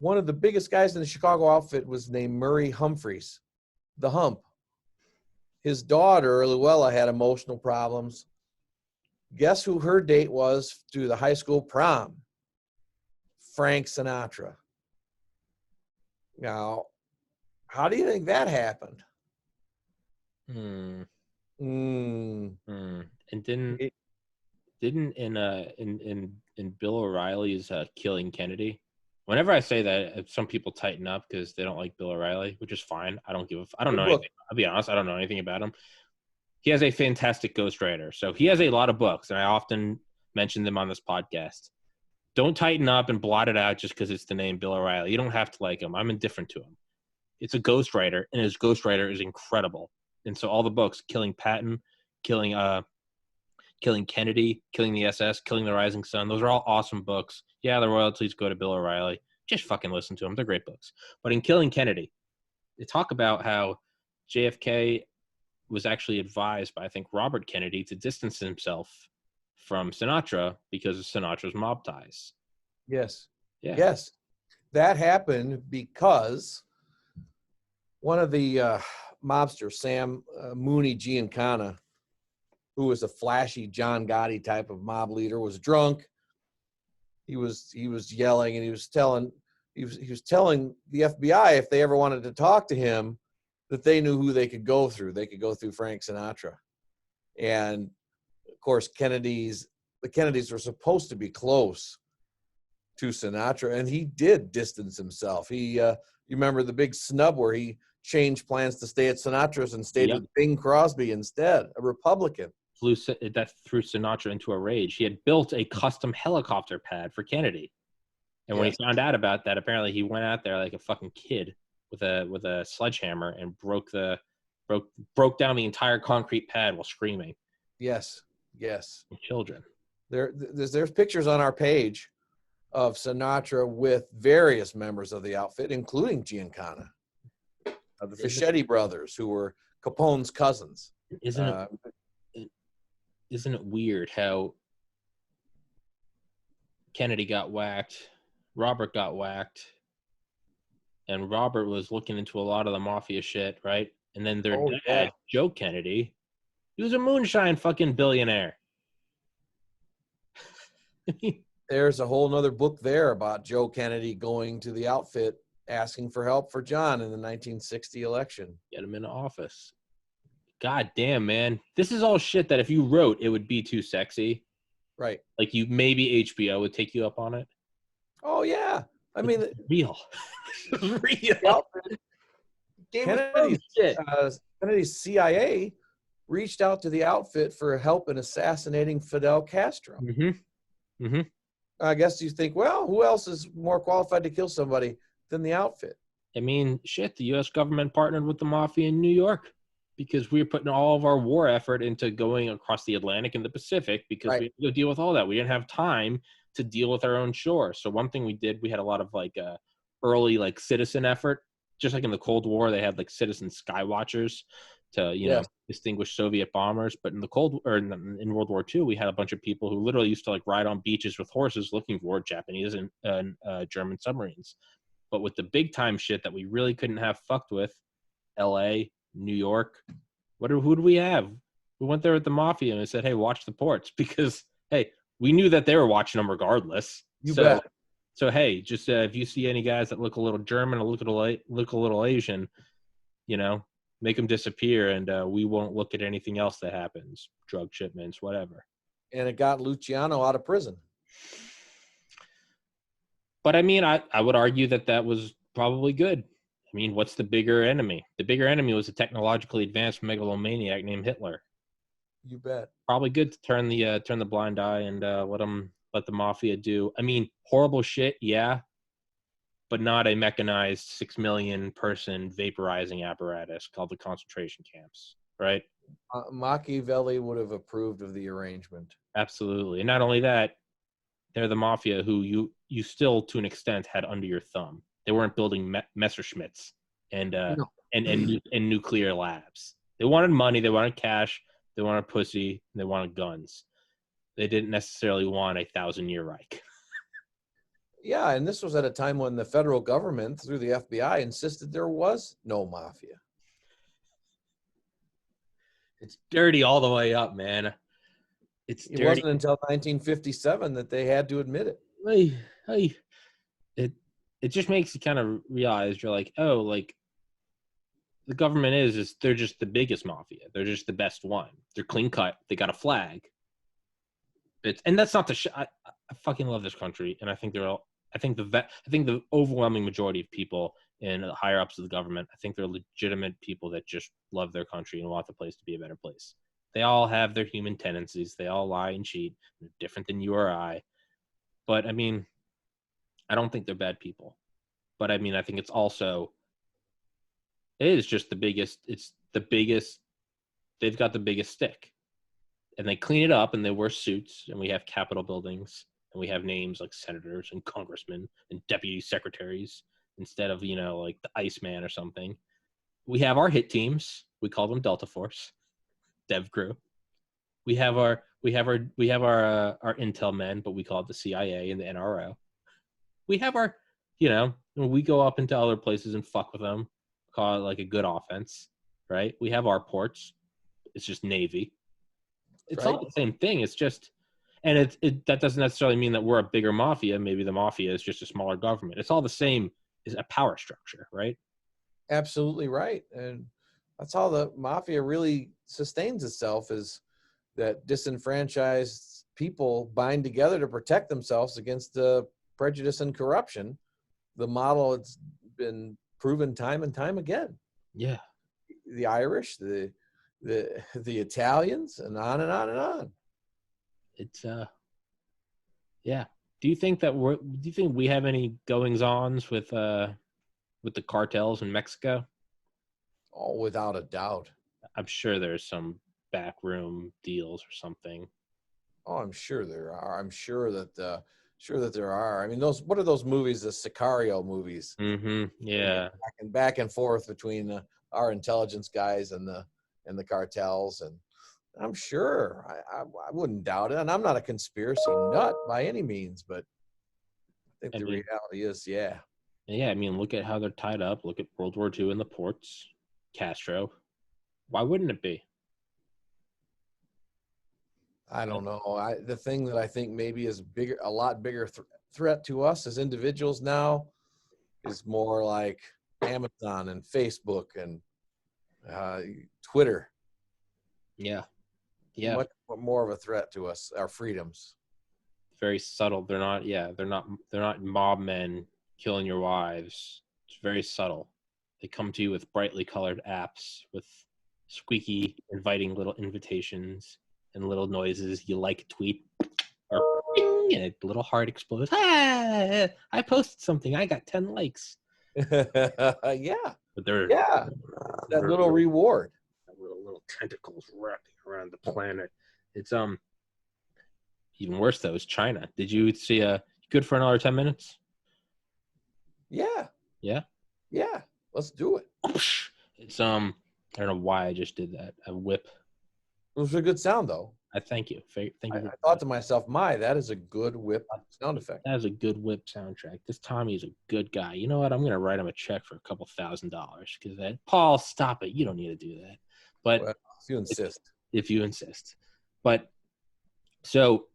One of the biggest guys in the Chicago outfit was named Murray Humphreys, the Hump. His daughter, Luella, had emotional problems. Guess who her date was to the high school prom? Frank Sinatra. Now, how do you think that happened? And didn't in Bill O'Reilly's Killing Kennedy? Whenever I say that, some people tighten up because they don't like Bill O'Reilly, which is fine. I don't know anything. I'll be honest, I don't know anything about him. He has a fantastic ghostwriter. So he has a lot of books, and I often mention them on this podcast. Don't tighten up and blot it out just because it's the name Bill O'Reilly. You don't have to like him. I'm indifferent to him. It's a ghostwriter, and his ghostwriter is incredible. And so all the books, Killing Patton, Killing Kennedy, Killing the SS, Killing the Rising Sun, those are all awesome books. Yeah, the royalties go to Bill O'Reilly. Just fucking listen to them. They're great books. But in Killing Kennedy, they talk about how JFK was actually advised by, I think, Robert Kennedy to distance himself from Sinatra because of Sinatra's mob ties. Yes. Yeah. Yes. That happened because One of the mobsters, Sam Mooney Giancana, who was a flashy John Gotti type of mob leader, was drunk. He was yelling, and he was telling the FBI if they ever wanted to talk to him that they knew who they could go through. They could go through Frank Sinatra. And of course, the Kennedys were supposed to be close to Sinatra, and he did distance himself. You remember the big snub where he changed plans to stay at Sinatra's and stayed with Bing Crosby instead, a Republican. That threw Sinatra into a rage. He had built a custom helicopter pad for Kennedy, and when he found out about that, apparently he went out there like a fucking kid with a sledgehammer and broke down the entire concrete pad while screaming. Yes. Children. There's pictures on our page of Sinatra with various members of the outfit, including Giancana, the Fischetti brothers, who were Capone's cousins. Isn't it weird how Kennedy got whacked, Robert got whacked, and Robert was looking into a lot of the mafia shit, right? And then their dad, Joe Kennedy, he was a moonshine fucking billionaire. There's a whole nother book there about Joe Kennedy going to the outfit asking for help for John in the 1960 election. Get him in office. God damn, man. This is all shit that if you wrote, it would be too sexy. Right. Like maybe HBO would take you up on it. Oh, yeah. I mean, real. Real. Kennedy's CIA reached out to the outfit for help in assassinating Fidel Castro. Mm-hmm. Mm-hmm. I guess you think, well, who else is more qualified to kill somebody than the outfit? I mean, shit, the U.S. government partnered with the mafia in New York because we were putting all of our war effort into going across the Atlantic and the Pacific because we had to go deal with all that. We didn't have time to deal with our own shore. So one thing we did, we had a lot of early citizen effort. Just like in the Cold War, they had like citizen sky watchers to, know, distinguish Soviet bombers. But in in World War II, we had a bunch of people who literally used to ride on beaches with horses looking for Japanese and German submarines. But with the big time shit that we really couldn't have fucked with, L.A., New York, who do we have? We went there with the mafia and we said, hey, watch the ports because, hey, we knew that they were watching them regardless. You bet. So, hey, just if you see any guys that look a little German or look a little Asian, make them disappear and we won't look at anything else that happens, drug shipments, whatever. And it got Luciano out of prison. But, I mean, I would argue that was probably good. I mean, what's the bigger enemy? The bigger enemy was a technologically advanced megalomaniac named Hitler. You bet. Probably good to turn the blind eye and let the mafia do. I mean, horrible shit, yeah, but not a mechanized 6 million person vaporizing apparatus called the concentration camps, right? Machiavelli would have approved of the arrangement. Absolutely. And not only that, they're the mafia who you still, to an extent, had under your thumb. They weren't building Messerschmitts and nuclear labs. They wanted money. They wanted cash. They wanted pussy. They wanted guns. They didn't necessarily want a 1,000-year Reich. Yeah, and this was at a time when the federal government, through the FBI, insisted there was no mafia. It's dirty all the way up, man. It wasn't until 1957 that they had to admit it. It just makes you kind of realize you're like, oh, like the government is they're just the biggest mafia. They're just the best one. They're clean cut. They got a flag. And that's not the I fucking love this country, and I think the overwhelming majority of people in the higher ups of the government, I think they're legitimate people that just love their country and want the place to be a better place. They all have their human tendencies. They all lie and cheat. They're different than you or I. But I mean, I don't think they're bad people. But I mean, I think it is just the biggest. It's the biggest. They've got the biggest stick. And they clean it up and they wear suits and we have Capitol buildings and we have names like senators and congressmen and deputy secretaries instead of, like the Iceman or something. We have our hit teams. We call them Delta Force, Dev Crew. We have our intel men, but we call it the CIA and the NRO. We have our, we go up into other places and fuck with them. We call it like a good offense, right? We have our ports. It's just Navy. It's all the same thing. It's just, and that doesn't necessarily mean that we're a bigger mafia. Maybe the mafia is just a smaller government. It's all the same, is a power structure, right? Absolutely right. And that's how the mafia really sustains itself, is that disenfranchised people bind together to protect themselves against prejudice and corruption. The model, it's been proven time and time again. Yeah. The Irish, the Italians, and on and on and on. It's yeah. Do you think we have any goings-ons with the cartels in Mexico? Oh, without a doubt. I'm sure there's some backroom deals or something. Oh, I'm sure there are. I'm sure that there are. I mean, what are those movies? The Sicario movies. Mm-hmm. Yeah. Back and forth between our intelligence guys and the cartels, and I'm sure. I wouldn't doubt it. And I'm not a conspiracy nut by any means, but I think reality is, yeah. Yeah, I mean, look at how they're tied up. Look at World War II and the ports. Castro. Why wouldn't it be? I don't know. The thing that I think maybe is a lot bigger threat to us as individuals now is more like Amazon and Facebook and Twitter. Yeah. Yeah. Much more of a threat to us, our freedoms. Very subtle. They're not mob men killing your wives. It's very subtle. They come to you with brightly colored apps with squeaky, inviting little invitations and little noises. You like a tweet, or bing, and a little heart explodes. Ah, I posted something. I got 10 likes. Yeah. But they're that little reward. Little tentacles wrapping around the planet. It's even worse though is China. Did you see good for another 10 minutes? Yeah. Let's do it. It's I don't know why I just did that. A whip. It was a good sound though. I thank you. I thought to myself, that is a good whip sound effect. That is a good whip soundtrack. This Tommy's a good guy. You know what? I'm gonna write him a check for $2,000 because Paul, stop it. You don't need to do that. But if you insist. If you insist. But so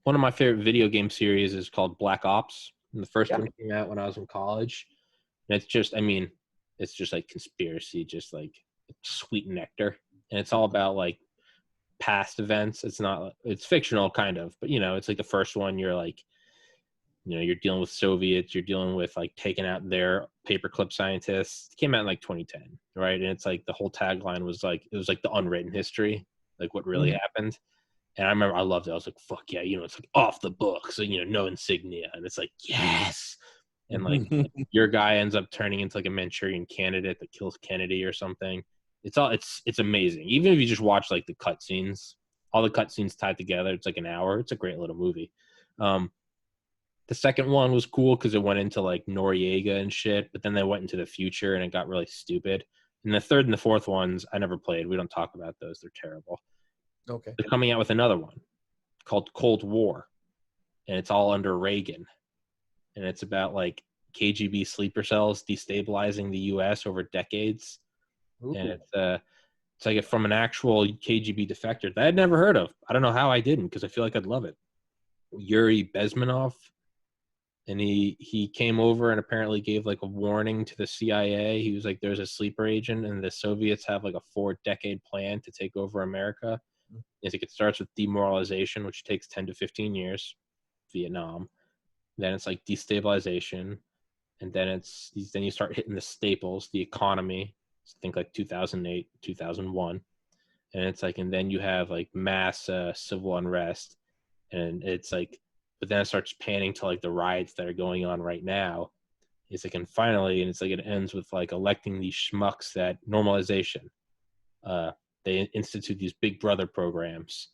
one of my favorite video game series is called Black Ops. And the first one came out when I was in college. And it's just like conspiracy, just like sweet nectar. And it's all about like past events. It's fictional kind of, but it's like the first one you're like, you're dealing with Soviets, you're dealing with like taking out their paperclip scientists. It came out in like 2010, right? And it's like the whole tagline was like, it was like the unwritten history, like what really happened. And I remember I loved it. I was like, fuck yeah, it's like off the books, so, no insignia. And it's like, yes. And like your guy ends up turning into like a Manchurian candidate that kills Kennedy or something. It's amazing. Even if you just watch like the cutscenes, all the cutscenes tied together, it's like an hour. It's a great little movie. The second one was cool because it went into like Noriega and shit, but then they went into the future and it got really stupid. And the third and the fourth ones I never played. We don't talk about those. They're terrible. Okay. They're coming out with another one called Cold War, and it's all under Reagan. And it's about like KGB sleeper cells destabilizing the U.S. over decades. Ooh. And it's like from an actual KGB defector that I'd never heard of. I don't know how I didn't, because I feel like I'd love it. Yuri Bezmenov. And he came over and apparently gave like a warning to the CIA. He was like, there's a sleeper agent and the Soviets have like a 4-decade plan to take over America. He's like, it starts with demoralization, which takes 10 to 15 years, Vietnam. Then it's like destabilization. And then you start hitting the staples, the economy. So think like 2008, 2001. And it's like, and then you have like mass civil unrest. And it's like, but then it starts panning to like the riots that are going on right now. It's like, and finally, and it's like, it ends with like electing these schmucks that normalization. They institute these big brother programs.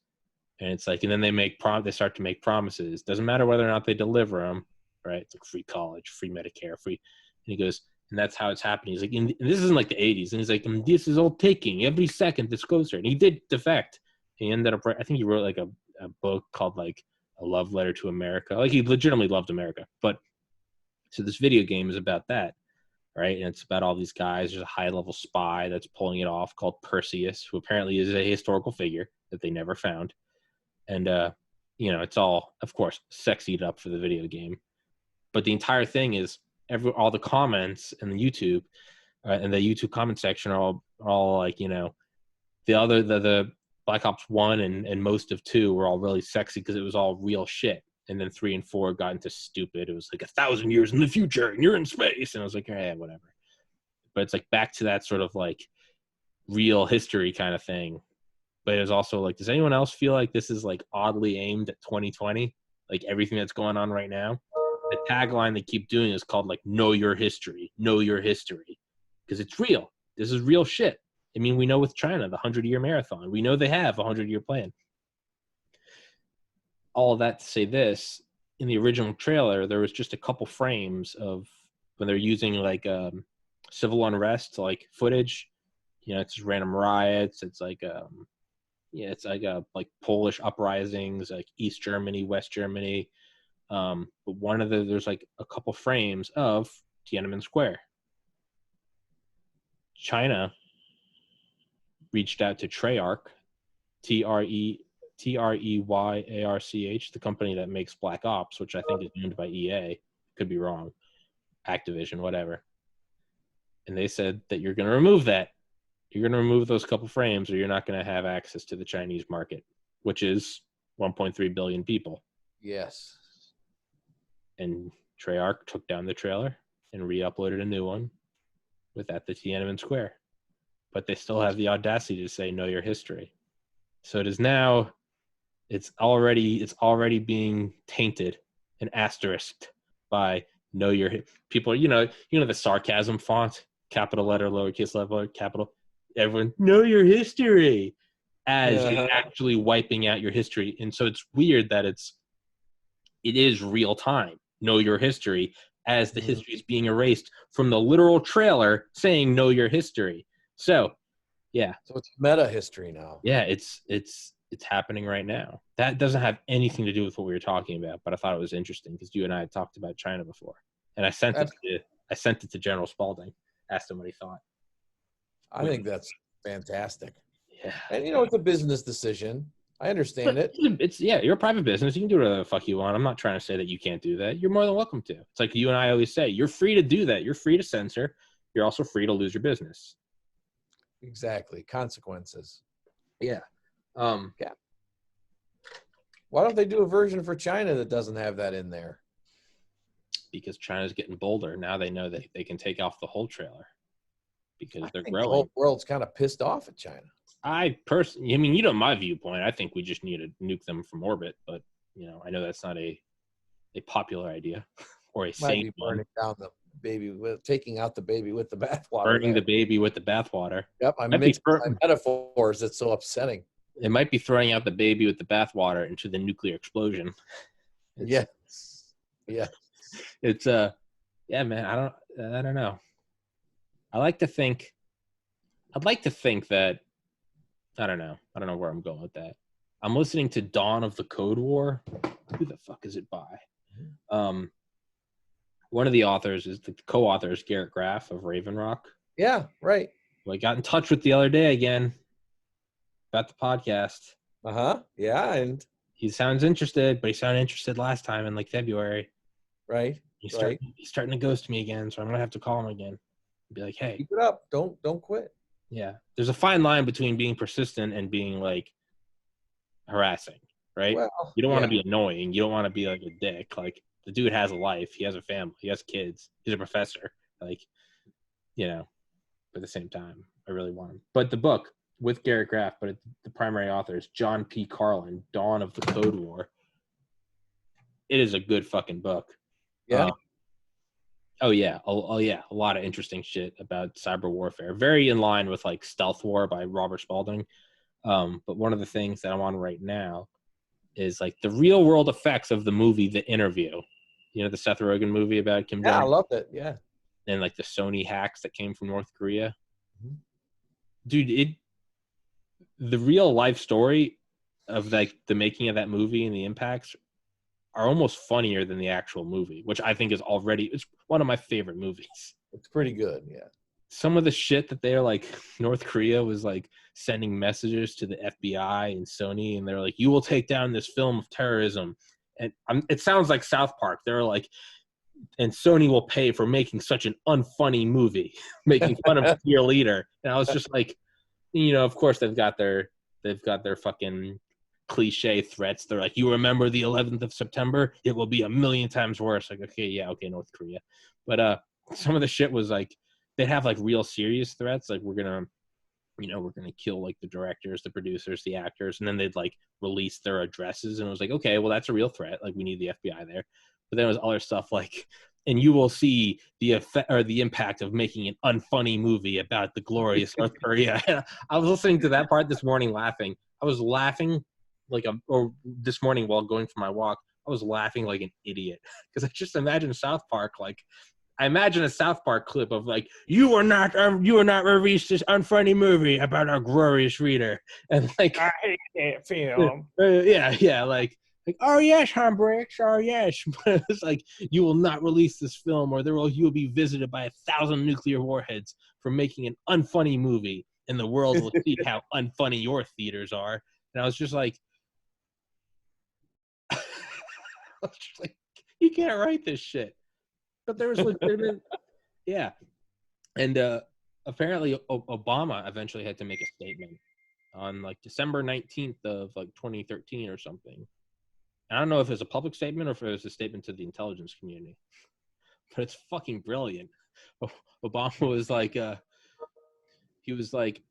And it's like, and then they start to make promises. Doesn't matter whether or not they deliver them, right? It's like free college, free Medicare, free. And he goes, and that's how it's happening. He's like, and this isn't like the 80s. And he's like, and this is all ticking every second that's closer. And he did defect. He ended up, I think he wrote like a book called like A Love Letter to America. Like he legitimately loved America. But so this video game is about that, right? And it's about all these guys. There's a high-level spy that's pulling it off called Perseus, who apparently is a historical figure that they never found. And, it's all, of course, sexied up for the video game. But the entire thing is all the comments in the YouTube and the YouTube comment section are all like, the Black Ops 1 and most of 2 were all really sexy because it was all real shit. And then 3 and 4 got into stupid. It was like 1,000 years in the future and you're in space. And I was like, whatever. But it's like back to that sort of like real history kind of thing. But it was also like, does anyone else feel like this is like oddly aimed at 2020? Like everything that's going on right now? The tagline they keep doing is called like, know your history, because it's real. This is real shit. I mean, we know with China, the 100-year marathon, we know they have a 100-year plan. All of that to say this, in the original trailer, there was just a couple frames of when they're using like civil unrest, like footage, it's just random riots. It's like, it's like Polish uprisings, like East Germany, West Germany. But there's like a couple frames of Tiananmen Square. China reached out to Treyarch, Treyarch, the company that makes Black Ops, which I think is owned by EA. Could be wrong. Activision, whatever. And they said that you're going to remove that. You're going to remove those couple frames or you're not going to have access to the Chinese market, which is 1.3 billion people. Yes. And Treyarch took down the trailer and re-uploaded a new one with at the Tiananmen Square. But they still have the audacity to say, know your history. So it is now, it's already being tainted and asterisked by know your, people, the sarcasm font, capital letter, lowercase letter, capital, everyone, know your history, as you're actually wiping out your history. And so it's weird that it is real time, know your history, as the history is being erased from the literal trailer saying know your history. So, yeah. So it's meta history now. Yeah, it's happening right now. That doesn't have anything to do with what we were talking about, but I thought it was interesting because you and I had talked about China before, and I sent it to General Spalding, asked him what he thought. I think that's fantastic. Yeah, and it's a business decision. I understand it. You're a private business. You can do whatever the fuck you want. I'm not trying to say that you can't do that. You're more than welcome to. It's like you and I always say, you're free to do that. You're free to censor. You're also free to lose your business. Exactly. Consequences. Yeah. Yeah. Why don't they do a version for China that doesn't have that in there? Because China's getting bolder. Now they know that they can take off the whole trailer because they're growing. The whole world's kind of pissed off at China. My viewpoint, I think we just need to nuke them from orbit, but I know that's not a popular idea or a sane one. Burning down the baby, taking out the baby with the bathwater. Burning the baby with the bathwater. Yep, I mixed my metaphors. It's so upsetting. It might be throwing out the baby with the bathwater into the nuclear explosion. Yeah. It's man, I don't know. I'd like to think that I don't know where I'm going with that. I'm listening to Dawn of the Code War. Who the fuck is it by? One of the authors is the co-author is Garrett Graff of Raven Rock. Yeah, right. Who I got in touch with the other day again about the podcast. Yeah, and he sounds interested, but he sounded interested last time in like February. Right. He's starting to ghost me again, so I'm gonna have to call him again. Be like, hey, keep it up. Don't quit. Yeah. There's a fine line between being persistent and being like harassing, right? Well, you don't want to be annoying. You don't want to be like a dick. Like the dude has a life. He has a family. He has kids. He's a professor. Like, but at the same time, I really want him. But the book with Garrett Graff, but the primary author is John P. Carlin, Dawn of the Code War. It is a good fucking book. Yeah. A lot of interesting shit about cyber warfare. Very in line with like Stealth War by Robert Spalding. But one of the things that I'm on right now is like the real world effects of the movie The Interview. The Seth Rogen movie about Kim Jong-un? Yeah, I loved it. Yeah. And like the Sony hacks that came from North Korea. Mm-hmm. Dude, the real life story of like the making of that movie and the impacts are almost funnier than the actual movie, which I think is it's one of my favorite movies. It's pretty good. Yeah. Some of the shit that they're like, North Korea was like sending messages to the FBI and Sony, and they're like, "You will take down this film of terrorism." And it sounds like South Park. They're like, and Sony will pay for making such an unfunny movie, making fun of your leader. And I was just like, of course they've got their fucking cliche threats. They're like, "You remember the 11th of September? It will be a million times worse." Like, okay, yeah, okay, North Korea. But some of the shit was like, they'd have like real serious threats, like we're gonna kill like the directors, the producers, the actors, and then they'd like release their addresses, and it was like, okay, well, that's a real threat, like we need the FBI there. But then it was other stuff like, "And you will see the effect or the impact of making an unfunny movie about the glorious North Korea." And I was listening to that part this morning laughing. I was laughing or this morning while going for my walk, I was laughing like an idiot because I just imagine South Park, like I imagine a South Park clip of like, you are not released this unfunny movie about our glorious reader," and like, I hate that film. yeah, like, "Oh yes, Humbrix, oh yes," but it's like, "You will not release this film, or you will be visited by 1,000 nuclear warheads for making an unfunny movie, and the world will see how unfunny your theaters are." And I was just like, you can't write this shit. But there was legitimate, yeah. And apparently Obama eventually had to make a statement on like December 19th of like 2013 or something. I don't know if it was a public statement or if it was a statement to the intelligence community, but it's fucking brilliant. Obama was like, he was like,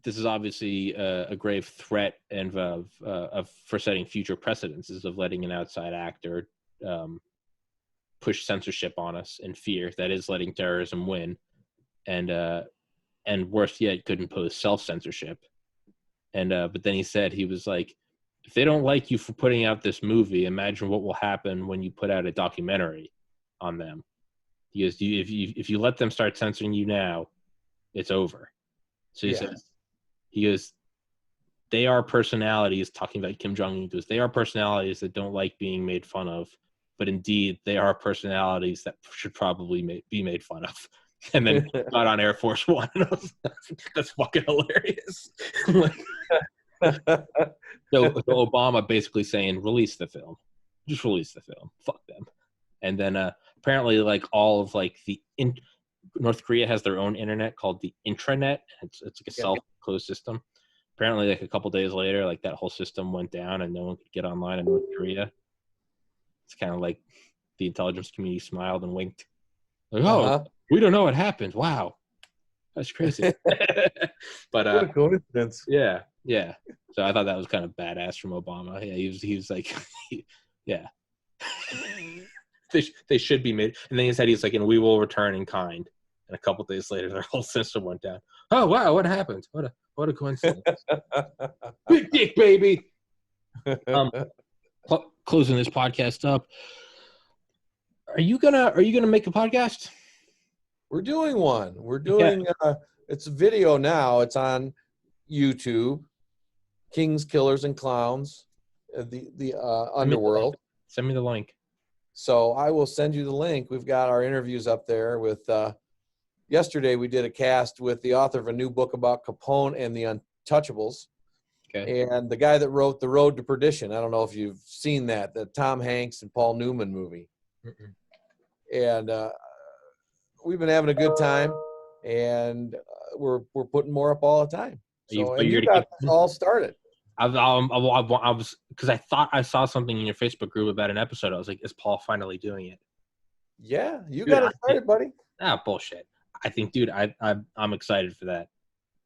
this is obviously a grave threat and of for setting future precedences of letting an outside actor push censorship on us and fear that is letting terrorism win, and worse yet, could impose self-censorship. And but then he was like, "If they don't like you for putting out this movie, imagine what will happen when you put out a documentary on them." He goes, if you let them start censoring you now, it's over." So he goes, "They are personalities," talking about Kim Jong-un, he goes, "They are personalities that don't like being made fun of, but indeed they are personalities that should probably be made fun of." And then got on Air Force One, and I was like, "That's fucking hilarious." So Obama basically saying, "Release the film, just release the film, fuck them." And then apparently, like all of like North Korea has their own internet called the intranet. It's like a self-closed system. Apparently, like a couple days later, like that whole system went down and no one could get online in North Korea. It's kind of like the intelligence community smiled and winked. Like, "Oh, we don't know what happened. Wow, that's crazy." But what a coincidence. Yeah. So I thought that was kind of badass from Obama. Yeah, he was like, yeah, they should be made. And then he said, he's like, "And we will return in kind." And a couple of days later, their whole system went down. Oh wow, what happened? What a coincidence. Big dick, baby. Closing this podcast up. Are you gonna make a podcast? We're doing one. We're doing it's a video now. It's on YouTube. Kings, Killers, and Clowns, the underworld. Send me the link. So I will send you the link. We've got our interviews up there with yesterday we did a cast with the author of a new book about Capone and the Untouchables. Okay. And the guy that wrote The Road to Perdition. I don't know if you've seen that, the Tom Hanks and Paul Newman movie. Mm-mm. And we've been having a good time, and we're putting more up all the time. So you got this all started. I was because I thought I saw something in your Facebook group about an episode. I was like, "Is Paul finally doing it?" Yeah, you got it started, buddy. Bullshit. I think, dude, I'm excited for that.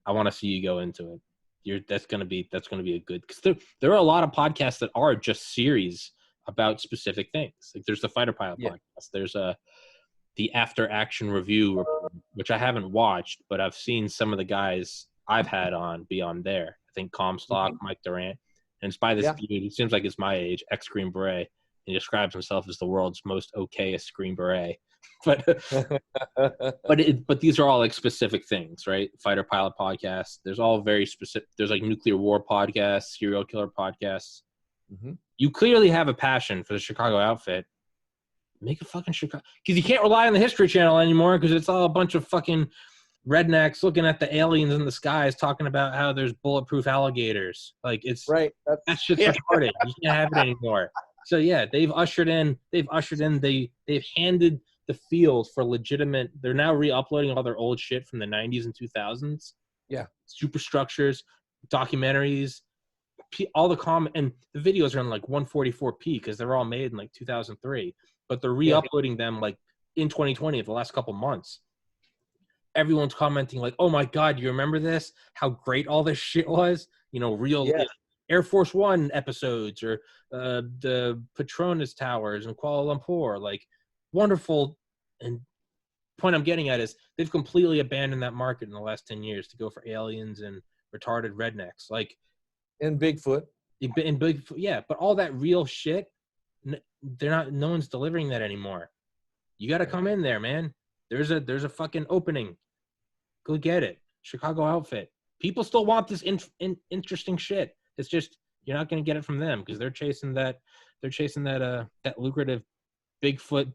I want to see you go into it. That's gonna be a good, because there are a lot of podcasts that are just series about specific things. Like there's the Fighter Pilot podcast. There's the After Action Review report, which I haven't watched, but I've seen some of the guys I've had on be on there. I think Comstock, Mike Durant, and it's by this dude. It seems like it's my age, ex Green Beret. He describes himself as the world's most okayest Green Beret. But these are all like specific things, right? Fighter Pilot podcast. There's all very specific. There's like nuclear war podcasts, serial killer podcasts. Mm-hmm. You clearly have a passion for the Chicago outfit. Make a fucking Chicago, because you can't rely on the History Channel anymore because it's all a bunch of fucking rednecks looking at the aliens in the skies talking about how there's bulletproof alligators. Like it's Right. that shit's retarded. You can't have it anymore. So yeah, they've handed the field for legitimate. They're now re-uploading all their old shit from the 90s and 2000s. Yeah. Superstructures, documentaries, all the and the videos are in like 144p because they're all made in like 2003, but they're re-uploading them like in 2020 the last couple months. Everyone's commenting like, oh my God, you remember this? How great all this shit was? You know, real Air Force One episodes or the Petronas Towers in Kuala Lumpur, like wonderful. And point I'm getting at is they've completely abandoned that market in the last 10 years to go for aliens and retarded rednecks. Like, and Bigfoot. In Bigfoot, yeah, but all that real shit, no one's delivering that anymore. You got to come in there, man. There's a fucking opening. Go get it. Chicago outfit. People still want this interesting shit. It's just you're not going to get it from them because they're chasing that lucrative Bigfoot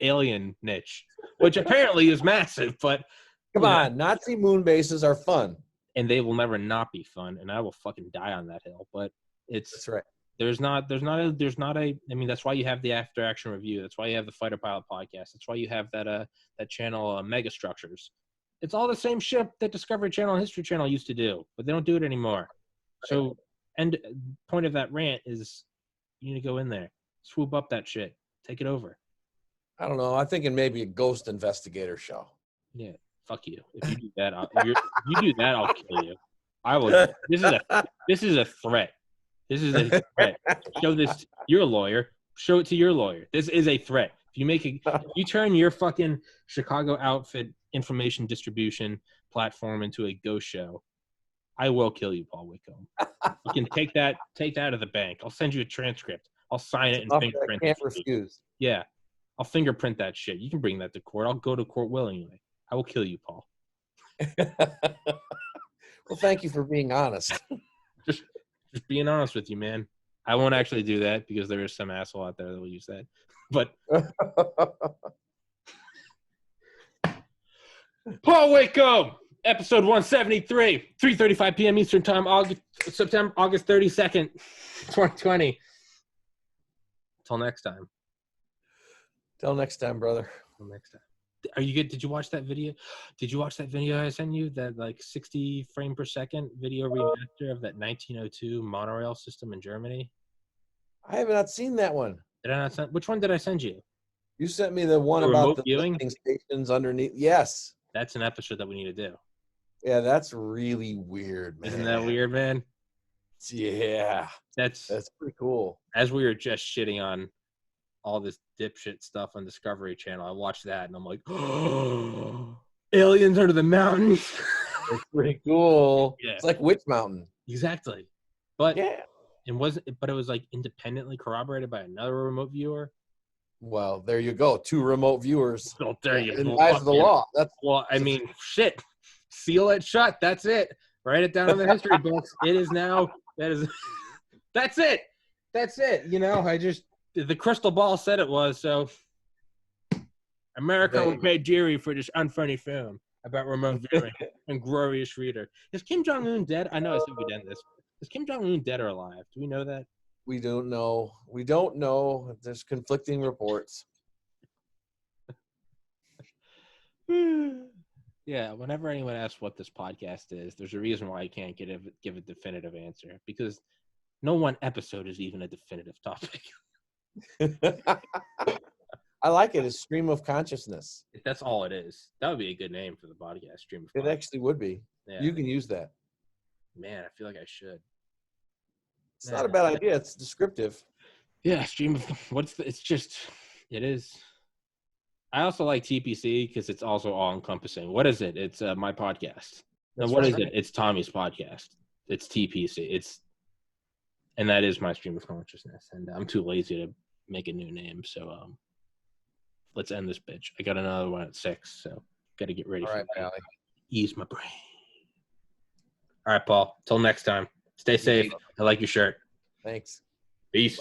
alien niche, which apparently is massive. But come on, Nazi moon bases are fun, and they will never not be fun. And I will fucking die on that hill. But that's right. There's not a. I mean, that's why you have the After Action Review. That's why you have the Fighter Pilot podcast. That's why you have that channel, Mega Structures. It's all the same shit that Discovery Channel and History Channel used to do, but they don't do it anymore. So, and point of that rant is, you need to go in there, swoop up that shit, take it over. I don't know. I'm thinking maybe a ghost investigator show. Yeah, fuck you. If you do that, I'll kill you. I will. This is a threat. This is a threat. Show this. You're a lawyer. Show it to your lawyer. This is a threat. If you turn your fucking Chicago outfit information distribution platform into a ghost show, I will kill you, Paul Whitcomb. You can take that out of the bank. I'll send you a transcript. I'll sign it and fingerprint it. I can't refuse. Yeah. I'll fingerprint that shit. You can bring that to court. I'll go to court willingly. I will kill you, Paul. Well, thank you for being honest. Just being honest with you, man. I won't actually do that because there is some asshole out there that will use that. But Paul Waco, episode 173, 3:35 p.m. Eastern Time, August 32nd, 2020. Till next time. Till next time, brother. Till next time. Are you good? Did you watch that video? Did you watch that video I sent you? That like 60 frame per second video remaster of that 1902 monorail system in Germany? I have not seen that one. Did I not send? Which one did I send you? You sent me the one The about remote the viewing? listening stations underneath. Yes. That's an episode that we need to do. Yeah, that's really weird, man. Isn't that weird, man? Yeah. That's pretty cool. As we were just shitting on all this dipshit stuff on Discovery Channel, I watched that and I'm like, oh, aliens under the mountains. It's pretty cool. Yeah. It's like Witch Mountain. Exactly. But yeah. It was like independently corroborated by another remote viewer. Well, there you go. 2 remote viewers. Oh, there you go. In the eyes of the law. I mean, shit. Seal it shut. That's it. Write it down in the history books. It is now. That's it. That's it. You know, the crystal ball said it was. So America will pay dearly for this unfunny film about remote viewing and glorious reader. Is Kim Jong-un dead? I know I said we'd end this. Is Kim Jong-un dead or alive? Do we know that? We don't know. We don't know. There's conflicting reports. Yeah, whenever anyone asks what this podcast is, there's a reason why I can't give a definitive answer, because no one episode is even a definitive topic. I like it. It's stream of consciousness. That's all it is. That would be a good name for the podcast, stream of consciousness. It actually would be. Yeah. You can use that. Man, I feel like I should. It's not a bad idea. It's descriptive. Yeah, stream of it is. I also like TPC because it's also all encompassing. What is it? It's my podcast. Now, what is it? It's Tommy's podcast. It's TPC. And that is my stream of consciousness. And I'm too lazy to make a new name. So let's end this bitch. I got another one at 6, so got to get ready for that. Ease my brain. All right, Paul. Till next time. Stay safe. I like your shirt. Thanks. Peace.